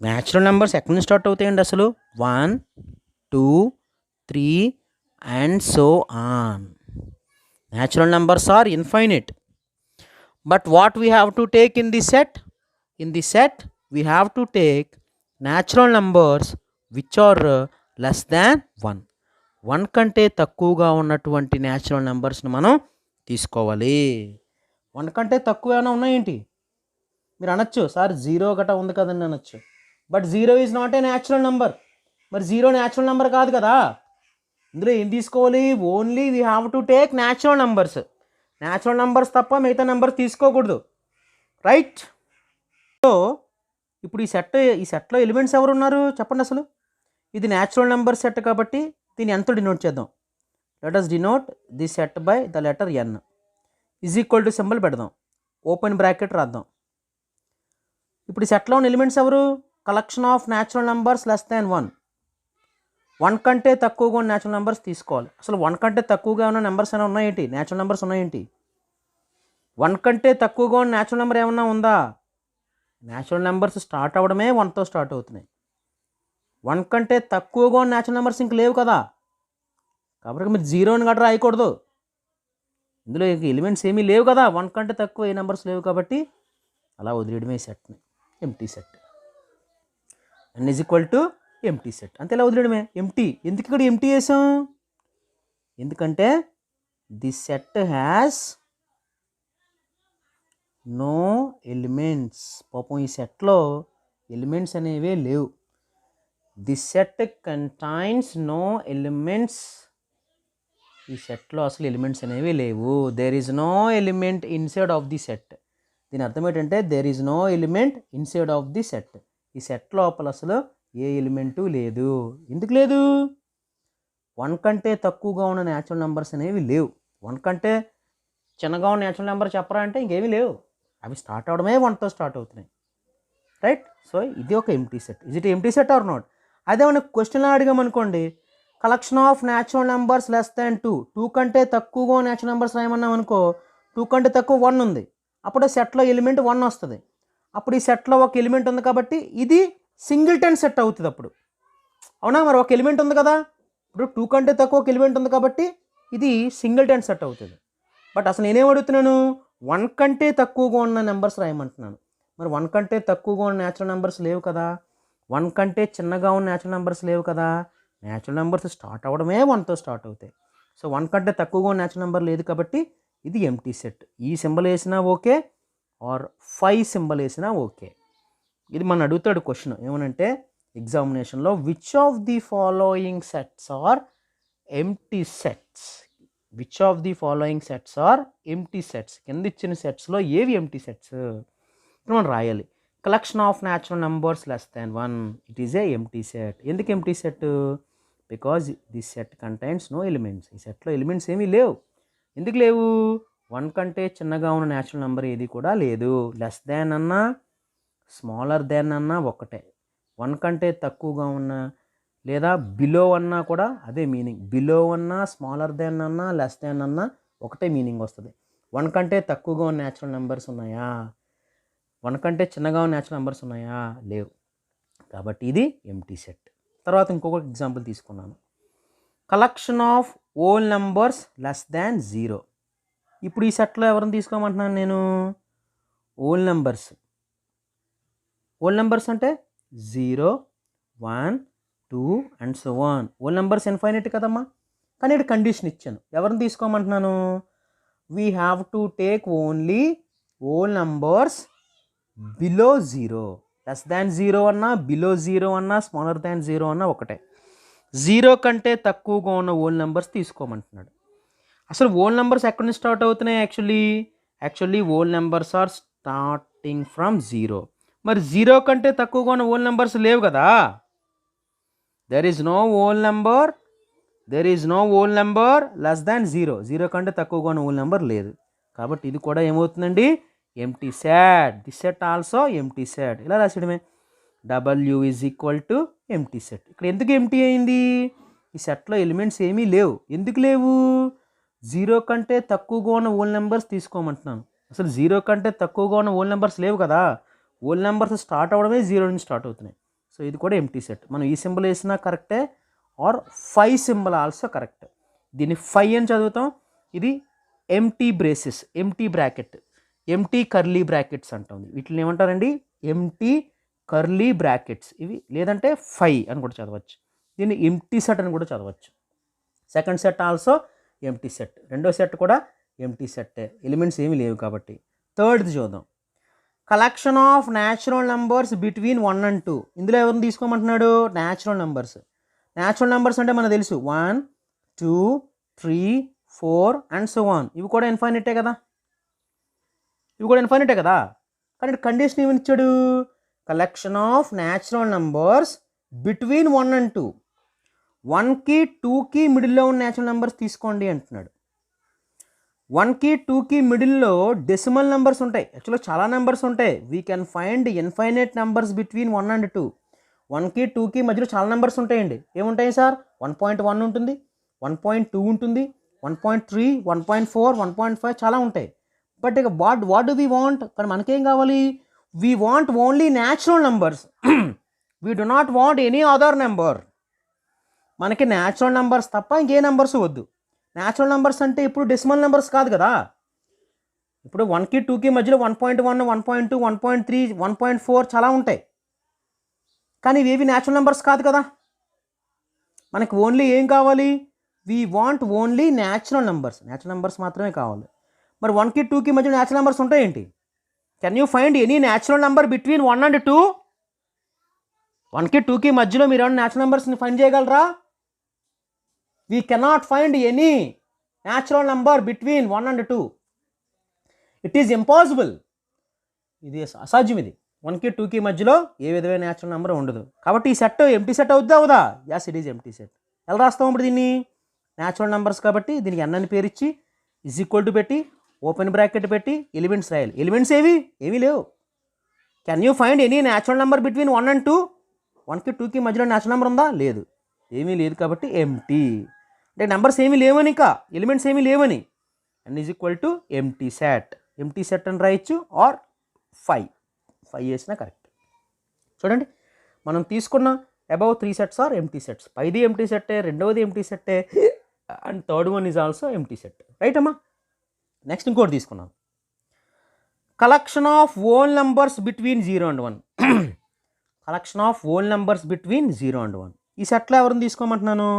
A: న్యాచురల్ నెంబర్స్ ఎక్కడి నుంచి స్టార్ట్ అవుతాయండి అసలు? 1, 2, 3 and so on. Natural numbers are infinite. But what we have to take in the set? In the set, we have to take natural numbers which are less than 1. 1 కంటే తక్కువగా ఉన్నటువంటి natural నెంబర్స్ని మనం తీసుకోవాలి. 1 కంటే తక్కువ ఏమైనా ఉన్నాయేంటి? మీరు అనొచ్చు, సార్ 0 గట్రా ఉంది కదండి అనొచ్చు. But 0 is not a natural number. మరి 0 న్యాచురల్ నెంబర్ కాదు కదా. ఇందులో ఏం తీసుకోవాలి? Only we have to take natural numbers. Natural numbers తప్ప మిగతా నెంబర్స్ తీసుకోకూడదు, రైట్? సో ఇప్పుడు ఈ సెట్లో ఎలిమెంట్స్ ఎవరు ఉన్నారు చెప్పండి అసలు. ఇది న్యాచురల్ నెంబర్ సెట్ కాబట్టి దీన్ని ఎంతో డినోట్ చేద్దాం. Let us denote the set by the letter N. Is equal to symbol పెడదాం, ఓపెన్ బ్రాకెట్ రాద్దాం. ఇప్పుడు ఈ సెట్లో ఉన్న ఎలిమెంట్స్ ఎవరు? Collection of natural numbers less than 1. 1 కంటే తక్కువగా ఉన్న న్యాచురల్ నెంబర్స్ తీసుకోవాలి. అసలు 1 కంటే తక్కువగా ఉన్న నెంబర్స్ ఏమైనా ఉన్నాయేంటి? Natural numbers ఉన్నాయేంటి? 1 కంటే తక్కువగా ఉన్న న్యాచురల్ నెంబర్ ఏమన్నా ఉందా? న్యాచురల్ నెంబర్స్ స్టార్ట్ అవ్వడమే 1తో స్టార్ట్ అవుతున్నాయి. 1 కంటే తక్కువగా ఉన్న న్యాచురల్ నెంబర్స్ ఇంక లేవు కదా, కాబట్టి మీరు 0 గట్రా రాయకూడదు. ఇందులో ఇంక ఎలిమెంట్స్ ఏమీ లేవు కదా, 1 కంటే తక్కువ ఏ నెంబర్స్ లేవు కాబట్టి అలా వదిలేయడమే సెట్ని, empty set. n is equal to empty set. అంతే, ఇలా వదిలేయడమే ఎంటీ. ఎందుకు ఇక్కడ ఎంటీ వేసాం? ఎందుకంటే the set has no elements. పాపం ఈ సెట్లో ఎలిమెంట్స్ అనేవే లేవు. The set contains no elements. ఈ సెట్లో అసలు ఎలిమెంట్స్ అనేవి లేవు. There is no element inside of the set. దీని అర్థం ఏంటంటే there is no element inside of the set. ఈ సెట్ లోపల అసలు ఏ ఎలిమెంటు లేదు. ఎందుకు లేదు? 1 కంటే తక్కువగా ఉన్న న్యాచురల్ నెంబర్స్ అనేవి లేవు. 1 కంటే చిన్నగా ఉన్న న్యాచురల్ నెంబర్ చెప్పరా అంటే ఇంకేమీ లేవు. అవి స్టార్ట్ అవడమే 1తో స్టార్ట్ అవుతున్నాయి, రైట్? సో ఇది ఒక empty set. Is it empty set or not? అదే మనకు క్వశ్చన్లో అడిగామనుకోండి, collection of natural numbers less than 2. 2 కంటే తక్కువగా న్యాచురల్ నెంబర్స్ రాయమన్నాం అనుకో, 2 కంటే తక్కువ 1 ఉంది, అప్పుడు సెట్లో ఎలిమెంట్ 1 వస్తుంది. అప్పుడు ఈ సెట్లో ఒక ఎలిమెంట్ ఉంది కాబట్టి ఇది సింగిల్టన్ సెట్ అవుతుంది అప్పుడు, అవునా? మరి ఒక ఎలిమెంట్ ఉంది కదా, ఇప్పుడు 2 కంటే తక్కువ ఒక ఎలిమెంట్ ఉంది కాబట్టి ఇది సింగిల్టన్ సెట్ అవుతుంది. బట్ అసలు నేనేం అడుగుతున్నాను? 1 కంటే తక్కువగా ఉన్న నెంబర్స్ రాయమంటున్నాను. మరి 1 కంటే తక్కువగా ఉన్న న్యాచురల్ నెంబర్స్ లేవు కదా, 1 కంటే చిన్నగా ఉన్న న్యాచురల్ నెంబర్స్ లేవు కదా. న్యాచురల్ నెంబర్స్ స్టార్ట్ అవ్వడమే 1తో స్టార్ట్ అవుతాయి. సో 1 కంటే తక్కువగా ఉన్న న్యాచురల్ నెంబర్ లేదు కాబట్టి ఇది ఎంటీ సెట్. ఈ సింబల్ వేసినా ఓకే, ఆర్ 5 సింబల్ వేసినా ఓకే. ఇది మన అడుగుతాడు క్వశ్చన్ ఏమనంటే ఎగ్జామినేషన్లో, which of the following sets are empty sets? Which of the following sets are empty sets? కింద ఇచ్చిన సెట్స్లో ఏవి ఎంటీ సెట్స్? ఇప్పుడు మనం రాయాలి. Collection of natural numbers less than 1, it is a empty set. ఎందుకు empty set? Because this set contains no elements. ఈ సెట్లో ఎలిమెంట్స్ ఏమీ లేవు. ఎందుకు లేవు? 1 కంటే చిన్నగా ఉన్న న్యాచురల్ నెంబర్ ఏది కూడా లేదు. లెస్ దాన్ అన్నా స్మాలర్ దాన్ అన్నా ఒకటే. 1 కంటే తక్కువగా ఉన్న లేదా బిలో అన్నా కూడా అదే మీనింగ్. బిలో అన్నా స్మాలర్ దాన్ అన్నా లెస్ దాన్ అన్నా ఒకటే మీనింగ్ వస్తుంది. 1 కంటే తక్కువగా ఉన్న న్యాచురల్ నెంబర్స్ ఉన్నాయా? 1 కంటే చిన్నగా ఉన్న న్యాచురల్ నెంబర్స్ ఉన్నాయా? లేవు. కాబట్టి ఇది ఎంటీ సెట్. తర్వాత ఇంకొక ఎగ్జాంపుల్ తీసుకున్నాను. Collection of whole numbers less than 0. ఇప్పుడు ఈ సెట్లో ఎవరిని తీసుకోమంటున్నాను నేను? Whole numbers. ఓల్ నెంబర్స్ అంటే 0, 1, 2 and so on. Whole numbers infinite కదమ్మా, కానీ ఇక్కడ కండిషన్ ఇచ్చాను. ఎవరిని తీసుకోమంటున్నాను? We have to take only whole numbers below 0. Less than 0 అన్నా, బిలో 0 అన్నా, స్మాలర్ దాన్ 0 అన్నా ఒకటే. 0 కంటే తక్కువగా ఉన్న ఓల్ నెంబర్స్ తీసుకోమంటున్నాడు. అసలు ఓల్ నెంబర్స్ ఎక్కడి నుంచి స్టార్ట్ అవుతున్నాయి? Actually whole numbers are starting from 0. మరి 0 కంటే తక్కువగా ఉన్న ఓల్ నెంబర్స్ లేవు కదా. There is no whole number less than 0. 0 కంటే తక్కువగా ఉన్న ఓల్ నెంబర్ లేదు. కాబట్టి ఇది కూడా ఏమవుతుందండి? Empty set. The set also empty set. ఇలా రాసేయడమే. W is equal to empty set. ఇక్కడ ఎందుకు ఎంటీ అయింది? ఈ సెట్లో ఎలిమెంట్స్ ఏమీ లేవు. ఎందుకు లేవు? 0 కంటే తక్కువగా ఉన్న ఓల్ నెంబర్స్ తీసుకోమంటున్నాను. అసలు 0 కంటే తక్కువగా ఉన్న ఓల్ నెంబర్స్ లేవు కదా. ఓల్ నెంబర్స్ స్టార్ట్ అవ్వడమే 0 నుంచి స్టార్ట్ అవుతున్నాయి. సో ఇది కూడా ఎంటీ సెట్. మనం ఈ సింబల్ వేసినా కరెక్టే, ఆర్ 5 సింబల్ ఆల్సో కరెక్ట్. దీన్ని 5 అని చదువుతాం. ఇది empty braces, empty bracket, empty curly brackets అంటాం. వీటిని ఏమంటారండి? ఎంటీ కర్లీ బ్రాకెట్స్ ఇవి. లేదంటే 5 అని కూడా చదవచ్చు. దీన్ని ఎంటీ సెట్ అని కూడా చదవచ్చు. Second set also empty set. రెండో సెట్ కూడా ఎంటీ సెట్టే, ఎలిమెంట్స్ ఏమీ లేవు కాబట్టి. థర్డ్ది చూద్దాం. Collection of natural numbers between 1 and 2. ఇందులో ఎవరిని తీసుకోమంటున్నాడు? Natural numbers. న్యాచురల్ నెంబర్స్ అంటే మనకు తెలుసు 1, 2 3 4 అండ్ సో ఆన్. ఇవి కూడా ఇన్ఫైనైటే కదా, కానీ కండిషన్ ఏమి ఇచ్చాడు, collection of natural numbers between 1 and 2. 1కి 2కి మిడిల్లో ఉన్న న్యాచురల్ నెంబర్స్ తీసుకోండి అంటున్నాడు. 1కి 2కి మిడిల్లో డెసిమల్ నెంబర్స్ ఉంటాయి, యాక్చువల్గా చాలా నెంబర్స్ ఉంటాయి. We can find infinite numbers between 1 and 2. 1కి 2కి మధ్యలో చాలా నెంబర్స్ ఉంటాయండి. ఏముంటాయి సార్, 1.1 ఉంటుంది, 1.2 ఉంటుంది, 1.3, 1.4, 1.5 చాలా ఉంటాయి. బట్ ఇక వాట్ డు వీ వాంట్, కానీ మనకేం కావాలి, we want only natural numbers. We do not want any other number. మనకి న్యాచురల్ నెంబర్స్ తప్ప ఇంకే నెంబర్స్ వద్దు. న్యాచురల్ నెంబర్స్ అంటే ఇప్పుడు డెసిమల్ నెంబర్స్ కాదు కదా. ఇప్పుడు 1కి 2కి మధ్యలో 1.1, 1.2, 1.3, 1.4 చాలా ఉంటాయి, కానీ ఇవేవి న్యాచురల్ నెంబర్స్ కాదు కదా. మనకి ఓన్లీ ఏం కావాలి, we want only natural numbers మాత్రమే కావాలి. మరి 1కి 2కి మధ్య న్యాచురల్ నెంబర్స్ ఉంటాయేంటి? Can you find any natural number between 1 and 2? 1కి 2కి మధ్యలో మీరు ఏమైనా న్యాచురల్ నెంబర్స్ని ఫైండ్ చేయగలరా? We cannot find any natural number between 1 and 2. It is impossible. ఇది అసాధ్యం. ఇది 1కి 2కి మధ్యలో ఏ విధమైన న్యాచురల్ నెంబర్ ఉండదు. కాబట్టి ఈ సెట్ ఎంటీ సెట్ అవుదా? Yes, it is empty set. ఎలా రాస్తాం ఇప్పుడు దీన్ని? న్యాచురల్ నెంబర్స్ కాబట్టి దీనికి n అని పేరు ఇచ్చి ఈజ్ ఈక్వల్ టు పెట్టి ఓపెన్ బ్రాకెట్ పెట్టి ఎలిమెంట్స్ రాయాలి. ఎలిమెంట్స్ ఏమీ లేవు. Can you find any natural number between 1 and 2? 1కి 2కి మధ్యలో న్యాచురల్ నెంబర్ ఉందా? లేదు, ఏమీ లేదు. కాబట్టి ఎంటీ అంటే నెంబర్స్ ఏమీ లేవని, ఇంకా ఎలిమెంట్స్ ఏమీ లేవని. n is equal to empty set అని రాయొచ్చు, ఆర్ 5 వేసినా కరెక్ట్. చూడండి, మనం తీసుకున్న above 3 sets are empty sets. పైది ఎంటీ సెట్టే, రెండవది ఎంటీ సెట్టే, and third one is also empty set. Right అమ్మా. నెక్స్ట్ ఇంకోటి తీసుకున్నాం, collection of whole numbers between 0 and 1. Collection of whole numbers between 0 and 1. ఈ సెట్లో ఎవరిని తీసుకోమంటున్నాను?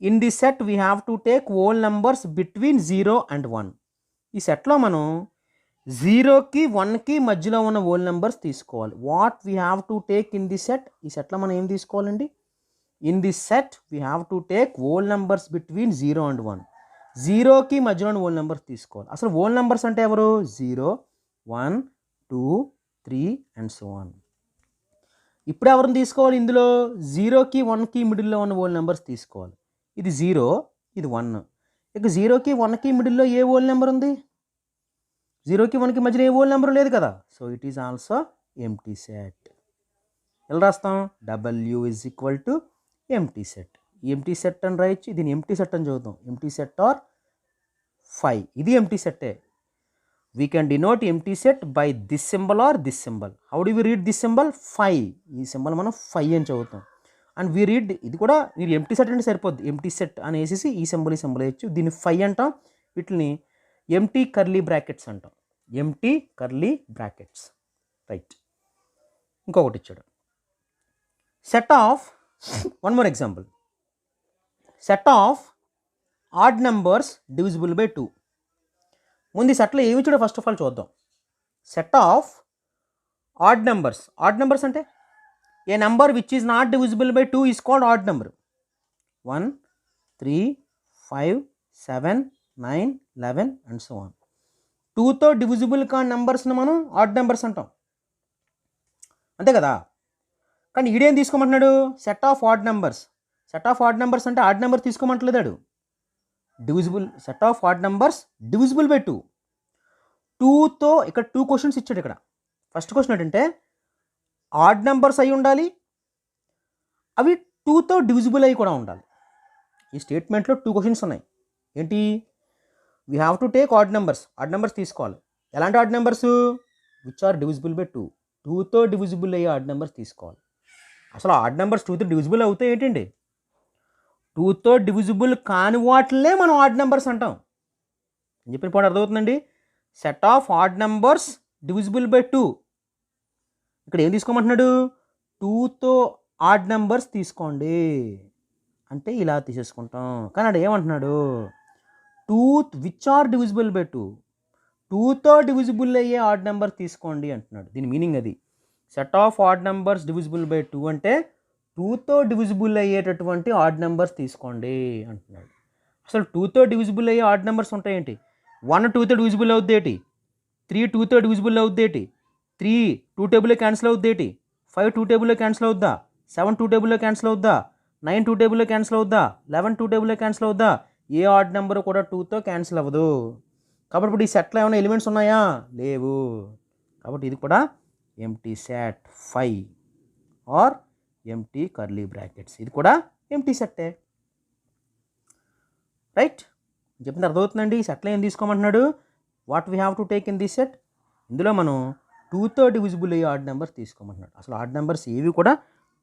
A: In the set we have to take whole numbers between 0 and 1. ఈ సెట్లో మనం 0కి 1కి మధ్యలో ఉన్న ఓల్ నెంబర్స్ తీసుకోవాలి. What we have to take in the set? ఈ సెట్లో మనం ఏం తీసుకోవాలండి? In the set we have to take whole numbers between 0 and 1. 0కి మధ్యలో ఓల్ నెంబర్స్ తీసుకోవాలి. అసలు ఓల్ నెంబర్స్ అంటే ఎవరు? 0, 1, 2, 3 అండ్ సో ఆన్. ఇప్పుడు ఎవరిని తీసుకోవాలి? ఇందులో 0కి 1కి మిడిల్లో ఉన్న ఓల్ నెంబర్స్ తీసుకోవాలి. ఇది 0, ఇది 1. ఇక 0కి 1కి మిడిల్లో ఏ ఓల్ నెంబర్ ఉంది? 0కి 1కి మధ్యలో ఏ ఓల్ నెంబర్ లేదు కదా. So it is also empty set. ఎలా రాస్తాం? W is equal to empty set. Empty set అని రాయొచ్చు, దీన్ని ఎంటీ సెట్ అని చదువుతాం. Empty set or 5. ఇది ఎంటీ సెట్టే. We can denote empty set by this symbol or this symbol. How do we read this symbol? 5. ఈ symbol మనం 5 అని చదువుతాం. అండ్ వీ రీడ్ ఇది కూడా, మీరు ఎంటీ సెట్ అంటే సరిపోద్ది. ఎంటీ సెట్ అని వేసేసి ఈ సింబల్ వేయచ్చు. దీన్ని 5 అంటాం. వీటిని ఎంటీ కర్లీ బ్రాకెట్స్ అంటాం. Empty curly brackets. రైట్. ఇంకొకటి ఇచ్చాడు, set of, one more example, set of odd numbers divisible by 2. ముందు ఈ సెట్లో ఏమి ఇచ్చాడో ఫస్ట్ ఆఫ్ ఆల్ చూద్దాం. సెట్ ఆఫ్ ఆడ్ నెంబర్స్ అంటే a number which is not divisible by 2 is called odd number. 1, 3, 5, 7, 9, 11 and so on. 2తో divisible కాని నెంబర్స్ని మనం ఆడ్ నెంబర్స్ అంటాం, అంతే కదా. కానీ ఈడేం తీసుకోమంటున్నాడు? Set of odd numbers. Set of odd numbers అంటే ఆడ్ నెంబర్ తీసుకోమంటలేదాడు. Divisible, set of odd numbers divisible by 2. 2తో ఇక్కడ 2 క్వశ్చన్స్ ఇచ్చాడు. ఇక్కడ ఫస్ట్ క్వశ్చన్ ఏంటంటే ఆడ్ నెంబర్స్ అయి ఉండాలి, అవి 2తో డివిజిబుల్ అయి కూడా ఉండాలి. ఈ స్టేట్మెంట్లో 2 క్వశ్చన్స్ ఉన్నాయి. ఏంటి? We have to take odd numbers తీసుకోవాలి. ఎలాంటి odd numbers? Which are divisible by 2. 2తో డివిజిబుల్ అయ్యే ఆడ్ నెంబర్స్ తీసుకోవాలి. అసలు ఆడ్ నెంబర్స్ 2తో డివిజిబుల్ అవుతాయి ఏంటండి? 2తో డివిజిబుల్ కాని వాటినే మనం ఆడ్ నెంబర్స్ అంటాం. నేను చెప్పిన పాయింట్ అర్థమవుతుందండి. Set of odd numbers divisible by 2. ఇక్కడ ఏం తీసుకోమంటున్నాడు? 2తో ఆడ్ నెంబర్స్ తీసుకోండి అంటే ఇలా తీసేసుకుంటాం. కానీ అక్కడ ఏమంటున్నాడు? 2 విచ్ ఆర్ డివిజిబుల్ బై 2. 2తో డివిజిబుల్ అయ్యే ఆడ్ నెంబర్ తీసుకోండి అంటున్నాడు. దీని మీనింగ్ అది. Set of odd numbers divisible by 2 అంటే 2తో డివిజిబుల్ అయ్యేటటువంటి ఆడ్ నెంబర్స్ తీసుకోండి అంటున్నాడు. అసలు 2తో డివిజిబుల్ అయ్యే ఆడ్ నెంబర్స్ ఉంటాయేంటి? 1 2తో డివిజిబుల్ అవుద్ది ఏంటి? 3 2తో డివిజిబుల్ అవుద్ది ఏంటి? 3 2 టేబుల్లో క్యాన్సిల్ అవుద్ది ఏంటి? 5 2 టేబుల్లో క్యాన్సిల్ అవుద్దా? 7 2 టేబుల్లో క్యాన్సిల్ అవుద్దా? 9 2 టేబుల్లో క్యాన్సిల్ అవుద్దా? 11 2 టేబుల్లో క్యాన్సిల్ అవుద్దా? ఏ ఆడ్ నెంబర్ కూడా 2తో క్యాన్సిల్ అవ్వదు. కాబట్టి ఇప్పుడు ఈ సెట్లో ఏమైనా ఎలిమెంట్స్ ఉన్నాయా? లేవు. కాబట్టి ఇది కూడా empty set 5 or empty curly brackets, ఇది కూడా ఎంటీ సెట్టే. రైట్, చెప్పింది అర్థమవుతుందండి. ఈ సెట్లో ఏం తీసుకోమంటున్నాడు? What we have to take in this set? ఇందులో మనం 2తో డివిజిబుల్ అయ్యే ఆడ్ నెంబర్స్ తీసుకోమంటున్నాడు. అసలు ఆడ్ నెంబర్స్ ఏవి కూడా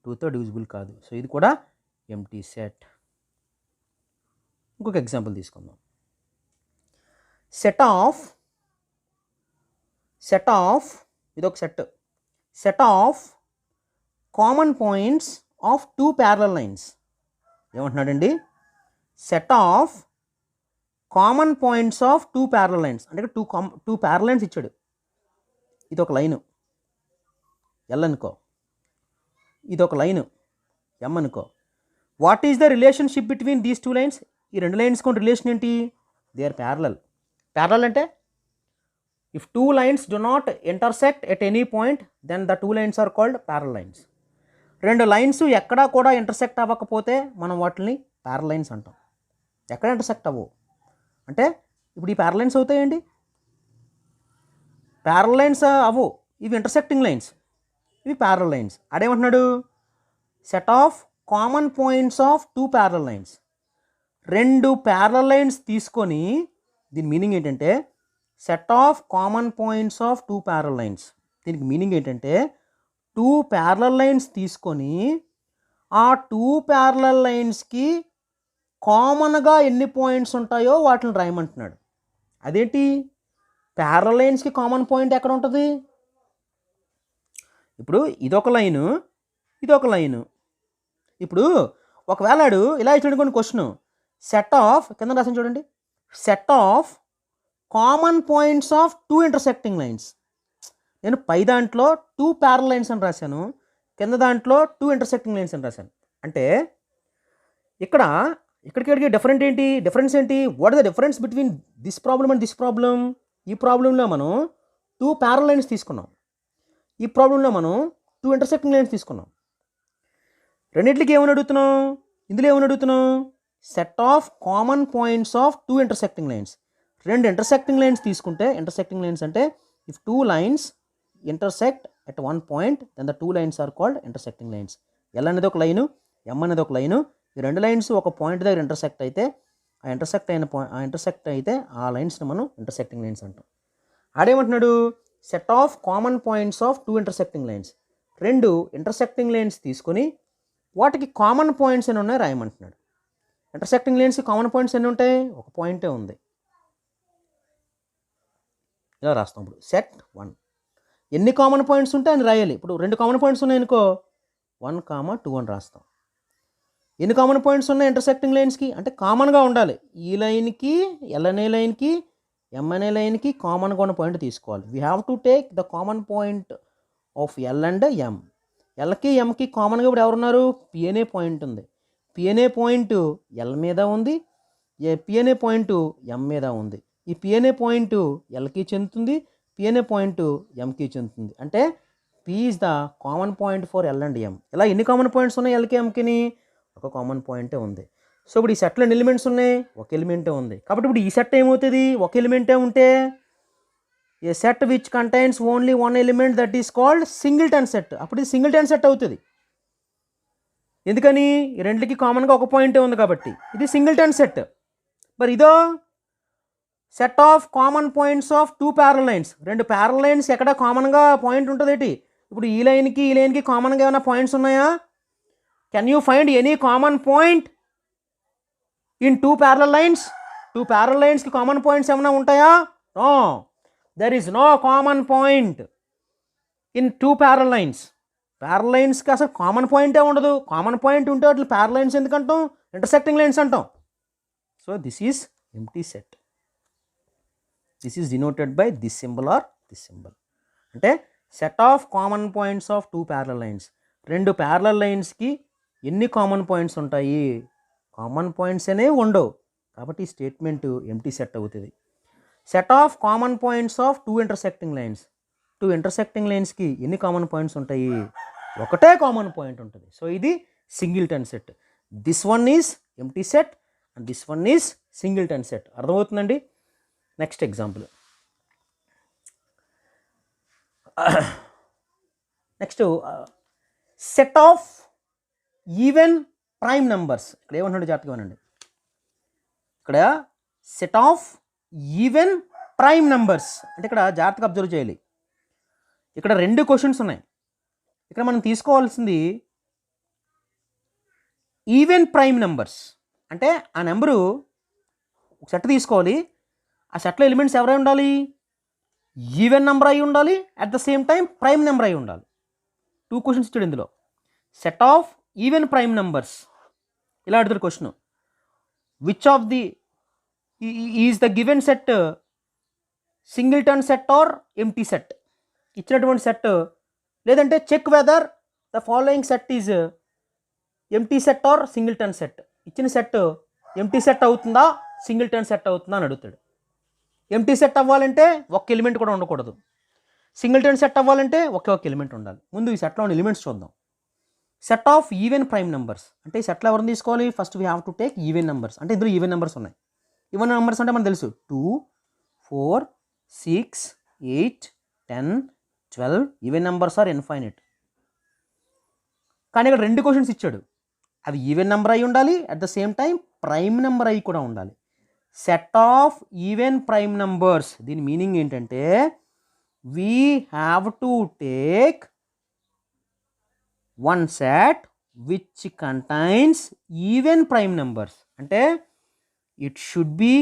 A: 2తో డివిజిబుల్ కాదు. సో ఇది కూడా ఎంటీ సెట్. ఇంకొక ఎగ్జాంపుల్ తీసుకుందాం. సెట్ ఆఫ్ ఇదొక set of common points of 2 parallel lines. ఏమంటున్నాడండి? Set of common points of 2 parallel lines అంటే టూ ప్యారలల్ లైన్స్ ఇచ్చాడు. ఇది ఒక లైను ఎల్ అనుకో, ఇది ఒక లైను ఎం అనుకో. What is the relationship between these 2 lines? ఈ 2 లైన్స్ కొన్ని రిలేషన్ ఏంటి? They are parallel. ప్యారలల్ అంటే if 2 lines do not intersect at any point then the 2 lines are called parallel lines. 2 lines ఎక్కడా కూడా intersect అవ్వకపోతే మనం వాటిని ప్యారలల్ లైన్స్ అంటాం. ఎక్కడ ఇంటర్సెక్ట్ అవ్వవు అంటే ఇప్పుడు ఈ ప్యారలల్ లైన్స్ అవుతాయండి? ప్యారలల్ లైన్స్ అవ్వవు, ఇవి ఇంటర్సెక్టింగ్ లైన్స్, ఇవి ప్యారలల్ లైన్స్. అదేమంటున్నాడు? Set of common points of 2 parallel lines. 2 parallel lines తీసుకొని, దీని మీనింగ్ ఏంటంటే set of common points of 2 parallel lines. దీనికి మీనింగ్ ఏంటంటే 2 ప్యారలల్ లైన్స్ తీసుకొని ఆ 2 ప్యారలల్ లైన్స్కి కామన్గా ఎన్ని పాయింట్స్ ఉంటాయో వాటిని రాయమంటున్నాడు. అదేంటి? ప్యారలల్ లైన్స్కి కామన్ పాయింట్ ఎక్కడ ఉంటుంది? ఇప్పుడు ఇదొక లైను, ఇదొక లైను. ఇప్పుడు ఒకవేళ ఇలా ఇచ్చాడు కొన్ని క్వశ్చన్, సెట్ ఆఫ్ కింద రాసిన చూడండి, set of common points of 2 intersecting lines. నేను పై దాంట్లో 2 ప్యారలల్ లైన్స్ అని రాశాను, కింద దాంట్లో 2 ఇంటర్సెక్టింగ్ లైన్స్ అని రాశాను. అంటే ఇక్కడికి డిఫరెన్స్ ఏంటి? What is the difference between this problem and this problem? ఈ ప్రాబ్లంలో మనం 2 ప్యారలల్ లైన్స్ తీసుకున్నాం, ఈ ప్రాబ్లంలో మనం 2 ఇంటర్సెక్టింగ్ లైన్స్ తీసుకున్నాం. రెండింటికి ఏమని అడుగుతున్నాం? ఇందులో ఏమని అడుగుతున్నాం? Set of common points of 2 intersecting lines. 2 intersecting lines తీసుకుంటే, ఇంటర్సెక్టింగ్ లైన్స్ అంటే if 2 lines intersect at 1 point then the 2 lines are called intersecting lines. L అనేది ఒక లైను, ఎం అనేది ఒక లైను. ఈ 2 లైన్స్ ఒక పాయింట్ దగ్గర ఇంటర్సెక్ట్ అయితే ఆ ఇంటర్సెక్ట్ అయితే ఆ లైన్స్ని మనం ఇంటర్సెక్టింగ్ లైన్స్ అంటాం. ఆడేమంటున్నాడు? Set of common points of 2 intersecting lines. 2 intersecting lines తీసుకొని వాటికి కామన్ పాయింట్స్ ఎన్ని ఉన్నాయి రాయమంటున్నాడు. ఇంటర్సెక్టింగ్ లైన్స్కి కామన్ పాయింట్స్ ఎన్ని ఉంటాయి? ఒక పాయింటే ఉంది. ఇలా రాస్తాం. ఇప్పుడు సెట్ 1 ఎన్ని కామన్ పాయింట్స్ ఉంటే అని రాయాలి. ఇప్పుడు 2 కామన్ పాయింట్స్ ఉన్నాయి అనుకో, 1, 2 అని రాస్తాం. ఎన్ని కామన్ పాయింట్స్ ఉన్నాయి ఇంటర్సెక్టింగ్ లైన్స్కి అంటే కామన్గా ఉండాలి. ఈ లైన్కి, ఎల్ అనే లైన్కి, ఎం అనే లైన్కి కామన్గా ఉన్న పాయింట్ తీసుకోవాలి. We have to take the common point of L and M. ఎల్కి ఎంకి కామన్గా ఇప్పుడు ఎవరున్నారు? పి అనే పాయింట్ ఉంది. పి అనే పాయింట్ ఎల్ మీద ఉంది, పి అనే పాయింట్ ఎం మీద ఉంది. ఈ పి అనే పాయింట్ ఎల్కి చెందుతుంది, పి అనే పాయింట్ ఎంకి చెందుతుంది. అంటే P is the common point for L and ఎం. ఇలా ఎన్ని కామన్ పాయింట్స్ ఉన్నాయి ఎల్కి ఎంకిని? ఒక కామన్ పాయింటే ఉంది. సో ఇప్పుడు ఈ సెట్లో ఎన్ని ఎలిమెంట్స్ ఉన్నాయి? ఒక ఎలిమెంటే ఉంది. కాబట్టి ఇప్పుడు ఈ సెట్ ఏమవుతుంది? ఒక ఎలిమెంటే ఉంటే a set which contains only 1 element that is called singleton set. అప్పుడు ఇది సింగిల్టన్ సెట్ అవుతుంది. ఎందుకని? ఈ రెండుకి కామన్గా ఒక పాయింటే ఉంది కాబట్టి ఇది సింగిల్టన్ సెట్. మరి ఇదో set of common points of 2 parallel lines. 2 parallel lines ఎక్కడ కామన్గా పాయింట్ ఉంటుంది ఏంటి? ఇప్పుడు ఈ లైన్కి కామన్గా ఏమైనా పాయింట్స్ ఉన్నాయా? Can you find any common point in 2 parallel lines? 2 parallel లైన్స్కి కామన్ పాయింట్స్ ఏమైనా ఉంటాయా? No, there is no common point in 2 parallel lines. Parallel లైన్స్కి అసలు కామన్ పాయింటే ఉండదు. కామన్ పాయింట్ ఉంటే వాటి ప్యారలల్ లైన్స్ ఎందుకంటాం? ఇంటర్సెక్టింగ్ లైన్స్ అంటాం. So this is empty set. This is denoted by this symbol or this symbol. అంటే set of common points of 2 parallel lines. 2 parallel లైన్స్కి ఎన్ని కామన్ పాయింట్స్ ఉంటాయి? కామన్ పాయింట్స్ అనేవి ఉండవు. కాబట్టి ఈ స్టేట్మెంట్ ఎంటీ సెట్ అవుతుంది. Set of common points of two intersecting lines. Two intersecting లైన్స్కి ఎన్ని కామన్ పాయింట్స్ ఉంటాయి? ఒకటే కామన్ పాయింట్ ఉంటుంది. సో ఇది singleton set. This one is empty set and this one is singleton set. అర్థమవుతుందండి? Next example. Next set of even prime numbers. ఇక్కడ ఏమంటున్నాడు జాగ్రత్తగా వినండి. ఇక్కడ set of even prime numbers అంటే ఇక్కడ జాగ్రత్తగా అబ్జర్వ్ చేయాలి. ఇక్కడ రెండు క్వశ్చన్స్ ఉన్నాయి. ఇక్కడ మనం తీసుకోవాల్సింది ఈవెన్ ప్రైమ్ నంబర్స్. అంటే ఆ నెంబరు ఒక సెట్ తీసుకోవాలి. ఆ సెట్లో ఎలిమెంట్స్ ఎవరై ఉండాలి? ఈవెన్ నెంబర్ అయి ఉండాలి, at the same time prime number అయి ఉండాలి. టూ క్వశ్చన్స్ ఇచ్చాడు ఇందులో. Set of even prime numbers. ఇలా అడుగుతాడు question. Which of the is the given set singleton set or empty set? ఇచ్చినటువంటి సెట్, లేదంటే check whether the following set is empty set or singleton set. ఇచ్చిన set empty set అవుతుందా, singleton set అవుతుందా అని అడుగుతాడు. Empty set అవ్వాలంటే ఒక్క element కూడా ఉండకూడదు. సింగిల్టన్ సెట్ అవ్వాలంటే ఒకే ఒక ఎలిమెంట్ ఉండాలి. ముందు ఈ సెట్లో ఉన్న ఎలిమెంట్స్ చూద్దాం. Set of even prime numbers అంటే ఈ సెట్లో ఎవరిని తీసుకోవాలి? First we have to take even numbers. అంటే ఇందులో ఈవెన్ నెంబర్స్ ఉన్నాయి. ఈవెన్ నెంబర్స్ అంటే మనకు తెలుసు 2, 4, 6, 8, 10, 12. Even numbers are infinite. కానీ ఇక్కడ రెండు క్వశ్చన్స్ ఇచ్చాడు. అవి ఈవెన్ నెంబర్ అయి ఉండాలి, at the same time prime number అయి కూడా ఉండాలి. Set of even prime numbers, దీని మీనింగ్ ఏంటంటే we have to take one set which contains even prime numbers. అంటే it should be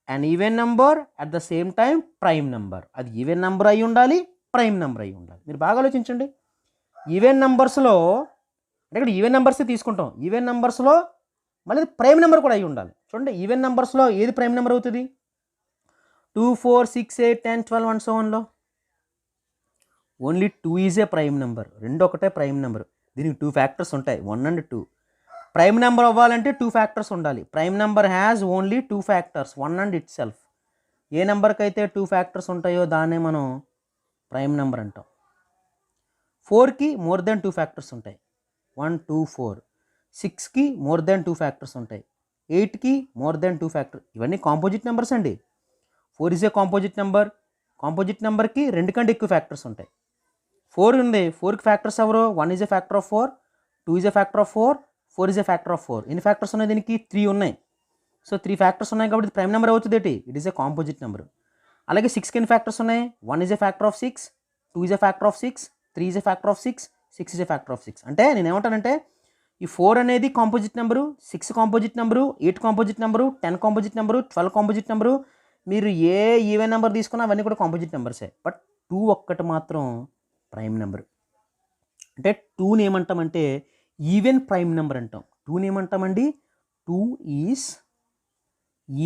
A: an even number at the same time prime number. అది even number అయి ఉండాలి, prime number అయి ఉండాలి. మీరు బాగా ఆలోచించండి. ఈవెన్ నెంబర్స్లో అంటే ఇక్కడ ఈవెన్ నెంబర్స్ తీసుకుంటాం. ఈవెన్ నెంబర్స్లో మళ్ళీ ప్రైమ్ నెంబర్ కూడా అయి ఉండాలి. చూడండి, ఈవెన్ నెంబర్స్లో ఏది ప్రైమ్ నెంబర్ అవుతుంది? 2, 4, 6, 8, 10, 12 అండ్ సో ఆన్లో only 2 is a prime number. రెండు ఒకటే ప్రైమ్ నెంబర్. దీనికి 2 ఫ్యాక్టర్స్ ఉంటాయి, 1 and 2. ప్రైమ్ నెంబర్ అవ్వాలంటే 2 ఫ్యాక్టర్స్ ఉండాలి. Prime number has only 2 factors, 1 and it self. ఏ నెంబర్కి అయితే 2 ఫ్యాక్టర్స్ ఉంటాయో దాన్నే మనం ప్రైమ్ నెంబర్ అంటాం. 4కి మోర్ దెన్ 2 ఫ్యాక్టర్స్ ఉంటాయి, 1, 2, 4. 6కి మోర్ దెన్ 2 ఫ్యాక్టర్స్ ఉంటాయి, 8కి మోర్ దెన్ 2 ఫ్యాక్టర్. ఇవన్నీ కాంపోజిట్ నెంబర్స్ అండి. 4 is a composite number. Composite నెంబర్కి 2 కంటే ఎక్కువ ఫ్యాక్టర్స్ ఉంటాయి. 4 ఉంది, 4కి ఫ్యాక్టర్స్ ఎవరు? 1 is a factor of 4, 2 is a factor of 4, 4 is a factor of 4. ఎన్ని ఫ్యాక్టర్స్ ఉన్నాయి దీనికి? 3 ఉన్నాయి. సో 3 ఫ్యాక్టర్స్ ఉన్నాయి కాబట్టి ఇది ప్రైమ్ నెంబర్ అవుతుంది. ఏంటి? It is a composite number. అలాగే 6కి ఎన్ని ఫ్యాక్టర్స్ ఉన్నాయి? 1 is a factor of 6, 2 is a factor of 6, 3 is a factor of 6, 6 is a factor of 6. అంటే నేను ఏమంటానంటే ఈ 4 అనేది composite number, 6 composite number, 8 composite number, 10 composite number, 12 composite number. మీరు ఏ ఈవెన్ నెంబర్ తీసుకున్నా అవన్నీ కూడా కాంపోజిట్ నెంబర్సే. బట్ 2 ఒక్కటి మాత్రం ప్రైమ్ నెంబర్. అంటే 2ని ఏమంటామంటే ఈవెన్ ప్రైమ్ నెంబర్ అంటాం. 2ని ఏమంటామండి? 2 ఈజ్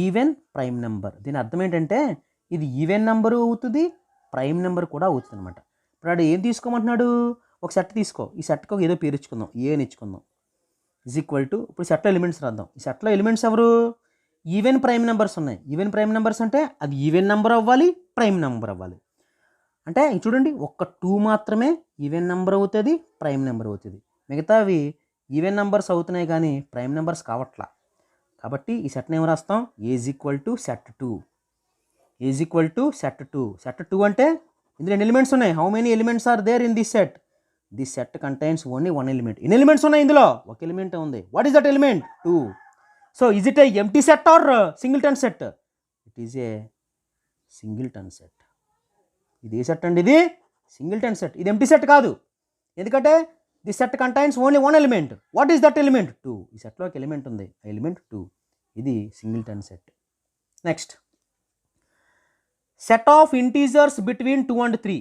A: ఈవెన్ ప్రైమ్ నెంబర్. దీని అర్థం ఏంటంటే ఇది ఈవెన్ నెంబరు అవుతుంది, ప్రైమ్ నెంబర్ కూడా అవుతుంది అనమాట. ఇప్పుడు వాడు ఏం తీసుకోమంటున్నాడు? ఒక సెట్ తీసుకో. ఈ సెట్కి ఒక ఏదో పేరు ఇచ్చుకుందాం, ఏ అని ఇచ్చుకుందాం. ఈజ్ ఈక్వల్ టు, ఇప్పుడు సెట్లో ఎలిమెంట్స్ రాద్దాం. ఈ సెట్లో ఎలిమెంట్స్ ఎవరు? ఈవెన్ ప్రైమ్ నెంబర్స్ ఉన్నాయి. ఈవెన్ ప్రైమ్ నెంబర్స్ అంటే అది ఈవెన్ నెంబర్ అవ్వాలి, ప్రైమ్ నెంబర్ అవ్వాలి. అంటే చూడండి, ఒక్క 2 మాత్రమే ఈవెన్ నెంబర్ అవుతుంది, ప్రైమ్ నెంబర్ అవుతుంది. మిగతావి ఈవెన్ నెంబర్స్ అవుతున్నాయి కానీ ప్రైమ్ నెంబర్స్ కావట్లా. కాబట్టి ఈ సెట్ని ఏం రాస్తాం? Is equal to set 2. Is equal to set 2. Set 2 అంటే ఇందులో ఎన్ని ఎలిమెంట్స్ ఉన్నాయి? How many elements are there in this set? This set contains only 1 element. ఎన్ని ఎలిమెంట్స్ ఉన్నాయి ఇందులో? ఒక ఎలిమెంట్ ఉంది. What is that element? 2. So is it a empty set or singleton set? It is a singleton set. ఇది ఏ set అండి? ఇది singleton set. ఇది ఎంప్టీ సెట్ కాదు. ఎందుకంటే this set contains only 1 element. What is that element? 2. ఈ సెట్లో ఒక ఎలిమెంట్ ఉంది, ఆ ఎలిమెంట్ 2. ఇది singleton set. Next, set of integers between 2 and 3.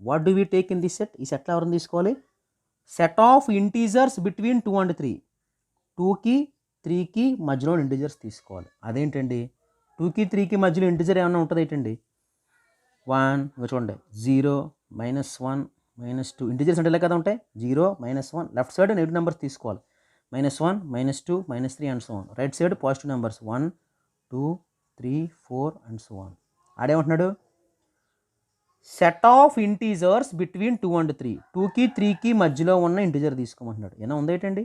A: What do we take in this set? ఈ సెట్లో ఎవరిని తీసుకోవాలి? Set of integers between 2 and 3. 2కి 3కి మధ్యలో ఇంటీజర్స్ తీసుకోవాలి. అదేంటండి? 2కి 3కి మధ్యలో ఇంటీజర్ ఏమన్నా ఉంటుంది ఏంటండి? 1, చూడండి, 0, -1, -2. ఇంటీజర్స్ అంటే ఇలా కదా ఉంటాయి, 0, -1. లెఫ్ట్ సైడ్ నెగిటివ్ నెంబర్స్ తీసుకోవాలి. -1, -2, -3 and so on. Right side positive numbers 1, 2, 3, 4 and so on. ఆడేమంటున్నాడు, set of integers between 2 and 3. 2కి 3కి మధ్యలో ఉన్న ఇంటీజర్ తీసుకోమంటున్నాడు. ఏమైనా ఉందేటండి?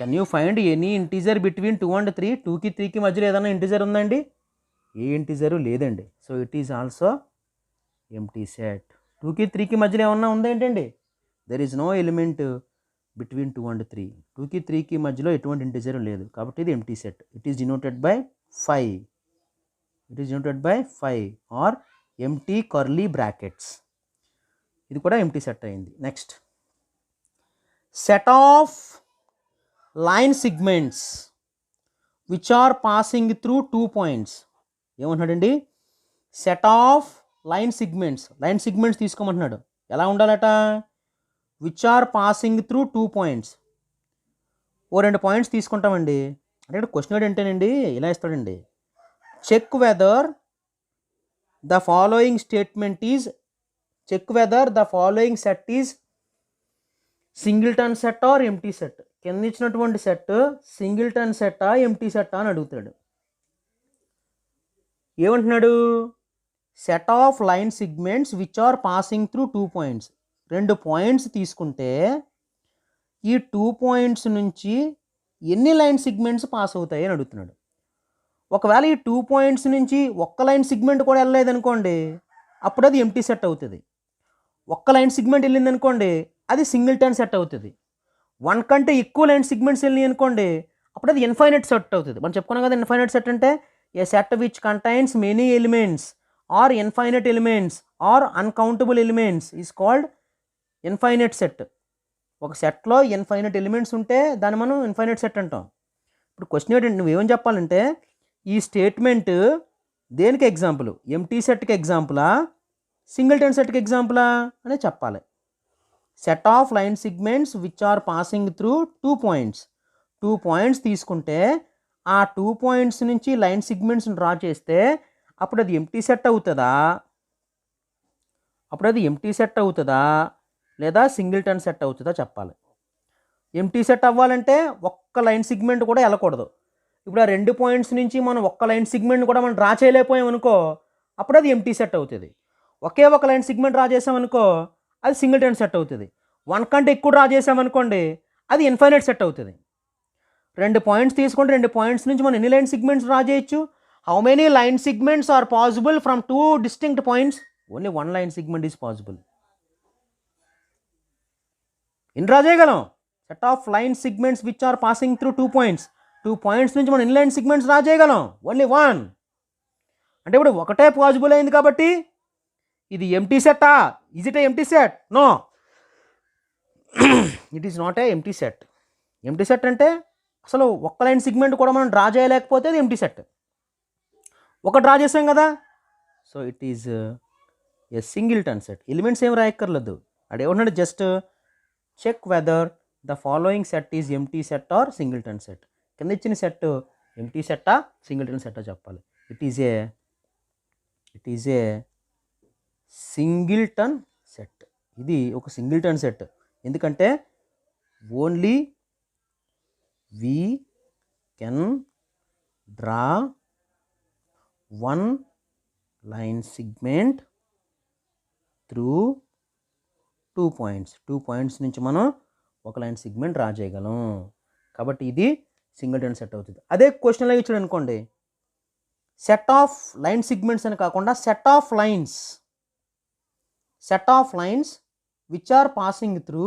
A: Can you find any integer between 2 and 3? 2కి 3కి మధ్యలో ఏదైనా ఇంటీజర్ ఉందండి? ఏ ఇంటీజరు లేదండి. So it is also empty set. 2కి 3కి మధ్యలో ఏమన్నా ఉందేంటండి? There is no element between 2 and 3. 2కి 3కి మధ్యలో ఎటువంటి ఇంటీజర్ లేదు, కాబట్టి ఇది empty set. It is denoted by 5. It is denoted by 5 or empty curly brackets. ఇది కూడా ఎంప్టీ సెట్ అయింది. Next, set of line segments which are passing through 2 points. ఏమంటున్నాడండి, సెట్ ఆఫ్ లైన్ సిగ్మెంట్స్ తీసుకోమంటున్నాడు. ఎలా ఉండాలట, which are passing through 2 points. 2 points తీసుకుంటామండి. అంటే question ఏంటంటేనండి, ఇలా ఇస్తాడండి, check whether the following set is singleton set or empty set. కింద ఇచ్చినటువంటి సెట్ సింగిల్టన్ సెట్టా ఎంప్టీ సెట్టా అని అడుగుతాడు. ఏమంటున్నాడు, set of line segments which are passing through 2 points. 2 points తీసుకుంటే ఈ 2 points నుంచి ఎన్ని లైన్ సిగ్మెంట్స్ పాస్ అవుతాయి అని అడుగుతున్నాడు. ఒకవేళ ఈ 2 points నుంచి ఒక్క లైన్ సిగ్మెంట్ కూడా వెళ్ళలేదనుకోండి, అప్పుడు అది ఎంప్టీ సెట్ అవుతుంది. ఒక్క లైన్ సిగ్మెంట్ వెళ్ళింది అనుకోండి, అది సింగిల్టన్ సెట్ అవుతుంది. 1 కంటే ఎక్కువ లైన్ సిగ్మెంట్స్ వెళ్ళినాయి అనుకోండి, అప్పుడు అది ఇన్ఫైనైట్ సెట్ అవుతుంది. మనం చెప్పుకున్నాం కదా, ఇన్ఫైనైట్ సెట్ అంటే a set which contains many elements or infinite elements or uncountable elements is called infinite set. ఒక సెట్లో ఇన్ఫైనైట్ ఎలిమెంట్స్ ఉంటే దాన్ని మనం ఇన్ఫైనైట్ సెట్ అంటాం. ఇప్పుడు క్వశ్చన్ ఏంటంటే, నువ్వేమని చెప్పాలంటే, ఈ స్టేట్మెంట్ దేనికి ఎగ్జాంపుల్, ఎంప్టీ సెట్కి ఎగ్జాంపులా సింగిల్టన్ సెట్కి ఎగ్జాంపులా అని చెప్పాలి. Set of line segments which are passing through 2 points. 2 points తీసుకుంటే ఆ 2 points నుంచి లైన్ సిగ్మెంట్స్ని డ్రా చేస్తే అప్పుడు అది ఎంప్టీ సెట్ అవుతుందా లేదా సింగిల్టన్ సెట్ అవుతుందా చెప్పాలి. ఎంప్టీ సెట్ అవ్వాలంటే ఒక్క లైన్ సిగ్మెంట్ కూడా వెళ్ళకూడదు. ఇప్పుడు ఆ 2 points నుంచి మనం ఒక్క లైన్ సిగ్మెంట్ కూడా మనం డ్రా చేయలేకపోయాం అనుకో, అప్పుడు అది ఎంప్టీ సెట్ అవుతుంది. ఒకే ఒక లైన్ సిగ్మెంట్ డ్రా చేసామనుకో, అది సింగిల్టన్ సెట్ అవుతుంది. 1 కంటే ఎక్కువ డ్రా చేసామనుకోండి, అది ఇన్ఫైనైట్ సెట్ అవుతుంది. 2 points తీసుకుంటే 2 points నుంచి మనం ఎన్ని లైన్ సిగ్మెంట్స్ డ్రా చేయొచ్చు? How many line segments are possible from 2 distinct points? Only 1 line segment is possible. ఎన్ని డ్రా చేయగలం? Set of line segments which are passing through 2 points. 2 points నుంచి మనం ఎన్ని లైన్ సిగ్మెంట్స్ డ్రా చేయగలం? Only 1. అంటే ఇప్పుడు ఒకటే పాసిబుల్ అయింది కాబట్టి ఇది ఎంప్టీ సెట్టా? Is it a empty set? No, it is not a empty set. Empty set అంటే అసలు ఒక్క లైన్ సిగ్మెంట్ కూడా మనం డ్రా చేయలేకపోతే అది ఎంప్టీ సెట్. ఒక డ్రా చేసాం కదా, so it is a singleton set. Elements ఏం రాయక్కర్లేదు. అదేమన్నాడు, just check whether the following set is empty set or singleton set. కింద ఇచ్చిన సెట్ ఎంప్టీ సెట్టా సింగిల్టన్ సెట్టా చెప్పాలి. It is a singleton set. ఇది ఒక సింగిల్టన్ సెట్. ఎందుకంటే only we can draw 1 line segment through 2 points. 2 points నుంచి మనం ఒక లైన్ సిగ్మెంట్ డ్రా చేయగలం. కాబట్టి ఇది సింగిల్టన్ సెట్ అవుతుంది. అదే క్వశ్చన్లో ఇచ్చాడు అనుకోండి, సెట్ ఆఫ్ లైన్ సిగ్మెంట్స్ అని కాకుండా set of lines which are passing through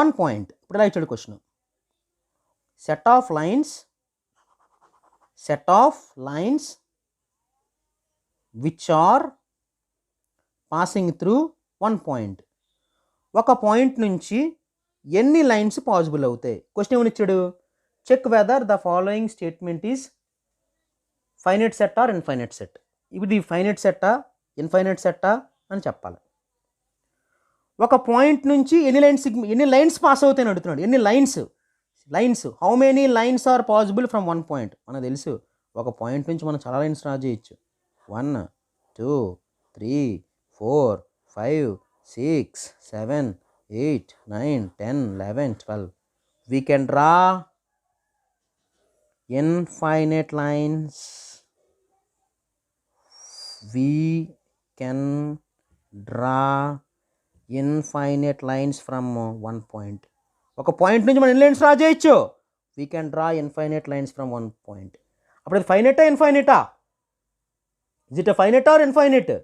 A: 1 point. ఇప్పుడు ఇలా ఇచ్చాడు question, set of lines which are passing through 1 point. ఒక పాయింట్ నుంచి ఎన్ని లైన్స్ పాసిబుల్ అవుతాయి? క్వశ్చన్ ఏమని ఇచ్చాడు, check whether the following statement is finite set or infinite set. ఇది ఫైనైట్ సెట్టా ఇన్ఫైనైట్ సెట్టా అని చెప్పాలి. ఒక పాయింట్ నుంచి ఎన్ని లైన్స్ పాస్ అవుతాయని అడుగుతున్నాడు. ఎన్ని lines how many lines are possible from 1 point. మనకు తెలుసు, ఒక పాయింట్ నుంచి మనం చాలా లైన్స్ డ్రా చేయొచ్చు. 1, 2, 3, 4, 5, 6, 7, 8, 9, 10, 11, 12. We can draw infinite lines. We can draw infinite lines from one point. ఒక పాయింట్ నుంచి మనం ఎన్ని లైన్స్ డ్రా చేయొచ్చు? We can draw infinite lines from one point. అప్పుడు అది ఫైనైటా ఇన్ఫైనైటా? Is it finite or infinite?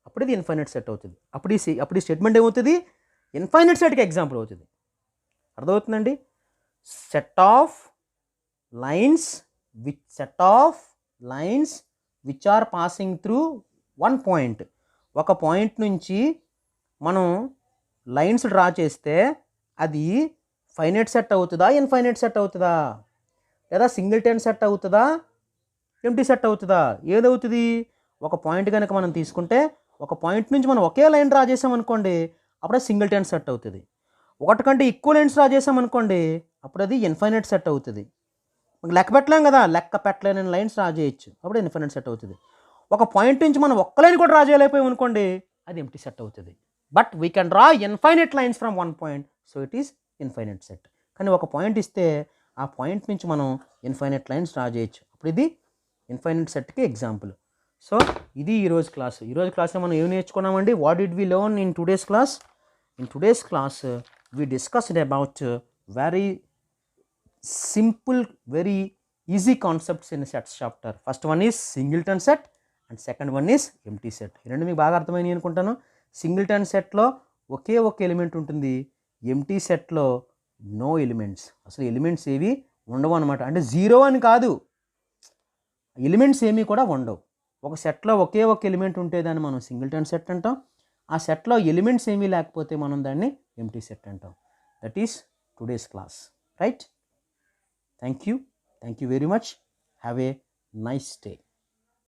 A: అప్పుడు ఇది ఇన్ఫైనైట్ సెట్ అవుతుంది. అప్పుడు ఈ స్టేట్మెంట్ ఏమవుతుంది? ఇన్ఫైనైట్ సెట్కి ఎగ్జాంపుల్ అవుతుంది. అర్థమవుతుందండి? Set of lines which are passing through one point. ఒక పాయింట్ నుంచి మనం లైన్స్ డ్రా చేస్తే అది ఫైనైట్ సెట్ అవుతుందా, ఇన్ఫైనైట్ సెట్ అవుతుందా, లేదా సింగిల్టన్ సెట్ అవుతుందా, ఎంప్టీ సెట్ అవుతుందా? ఏదవుతుంది? ఒక పాయింట్ కనుక మనం తీసుకుంటే ఒక పాయింట్ నుంచి మనం ఒకే లైన్ డ్రా చేసామనుకోండి, అప్పుడు అది సింగిల్టన్ సెట్ అవుతుంది. ఒకటి కంటే ఎక్కువ లైన్స్ డ్రా చేసామనుకోండి, అప్పుడు అది ఇన్ఫైనైట్ సెట్ అవుతుంది. లెక్క పెట్టలేం కదా, లెక్క పెట్టలేని లైన్స్ డ్రా చేయొచ్చు, అప్పుడు ఇన్ఫైనైట్ సెట్ అవుతుంది. ఒక పాయింట్ నుంచి మనం ఒక్క లైన్ కూడా డ్రా చేయలేకపోయాం అనుకోండి, అది ఎంప్టీ సెట్ అవుతుంది. But we can draw infinite lines from one point, so it is infinite set. కానీ ఒక పాయింట్ ఇస్తే ఆ పాయింట్ నుంచి మనం ఇన్ఫైనైట్ లైన్స్ డ్రా చేయొచ్చు, అప్పుడు ఇది ఇన్ఫైనైట్ సెట్కి ఎగ్జాంపుల్. సో ఇది ఈరోజు క్లాస్లో మనం ఏం నేర్చుకున్నామండి? What did we learn in today's class? In today's class we discussed about very simple, very easy concepts in sets chapter. First one is singleton set and second one is empty set. ఈ రెండు మీకు బాగా అర్థమైనవి అనుకుంటాను. Singleton సెట్లో ఒకే ఒక element ఉంటుంది, empty సెట్లో నో ఎలిమెంట్స్, అసలు ఎలిమెంట్స్ ఏవి ఉండవు అనమాట. అంటే జీరో అని కాదు, ఎలిమెంట్స్ ఏమీ కూడా ఉండవు. ఒక సెట్లో ఒకే ఒక ఎలిమెంట్ ఉంటే దాన్ని మనం సింగిల్టన్ సెట్ అంటాం. ఆ సెట్లో ఎలిమెంట్స్ ఏమీ లేకపోతే మనం దాన్ని ఎంప్టీ సెట్ అంటాం. That is today's class, right? Thank you very much. Have a nice day.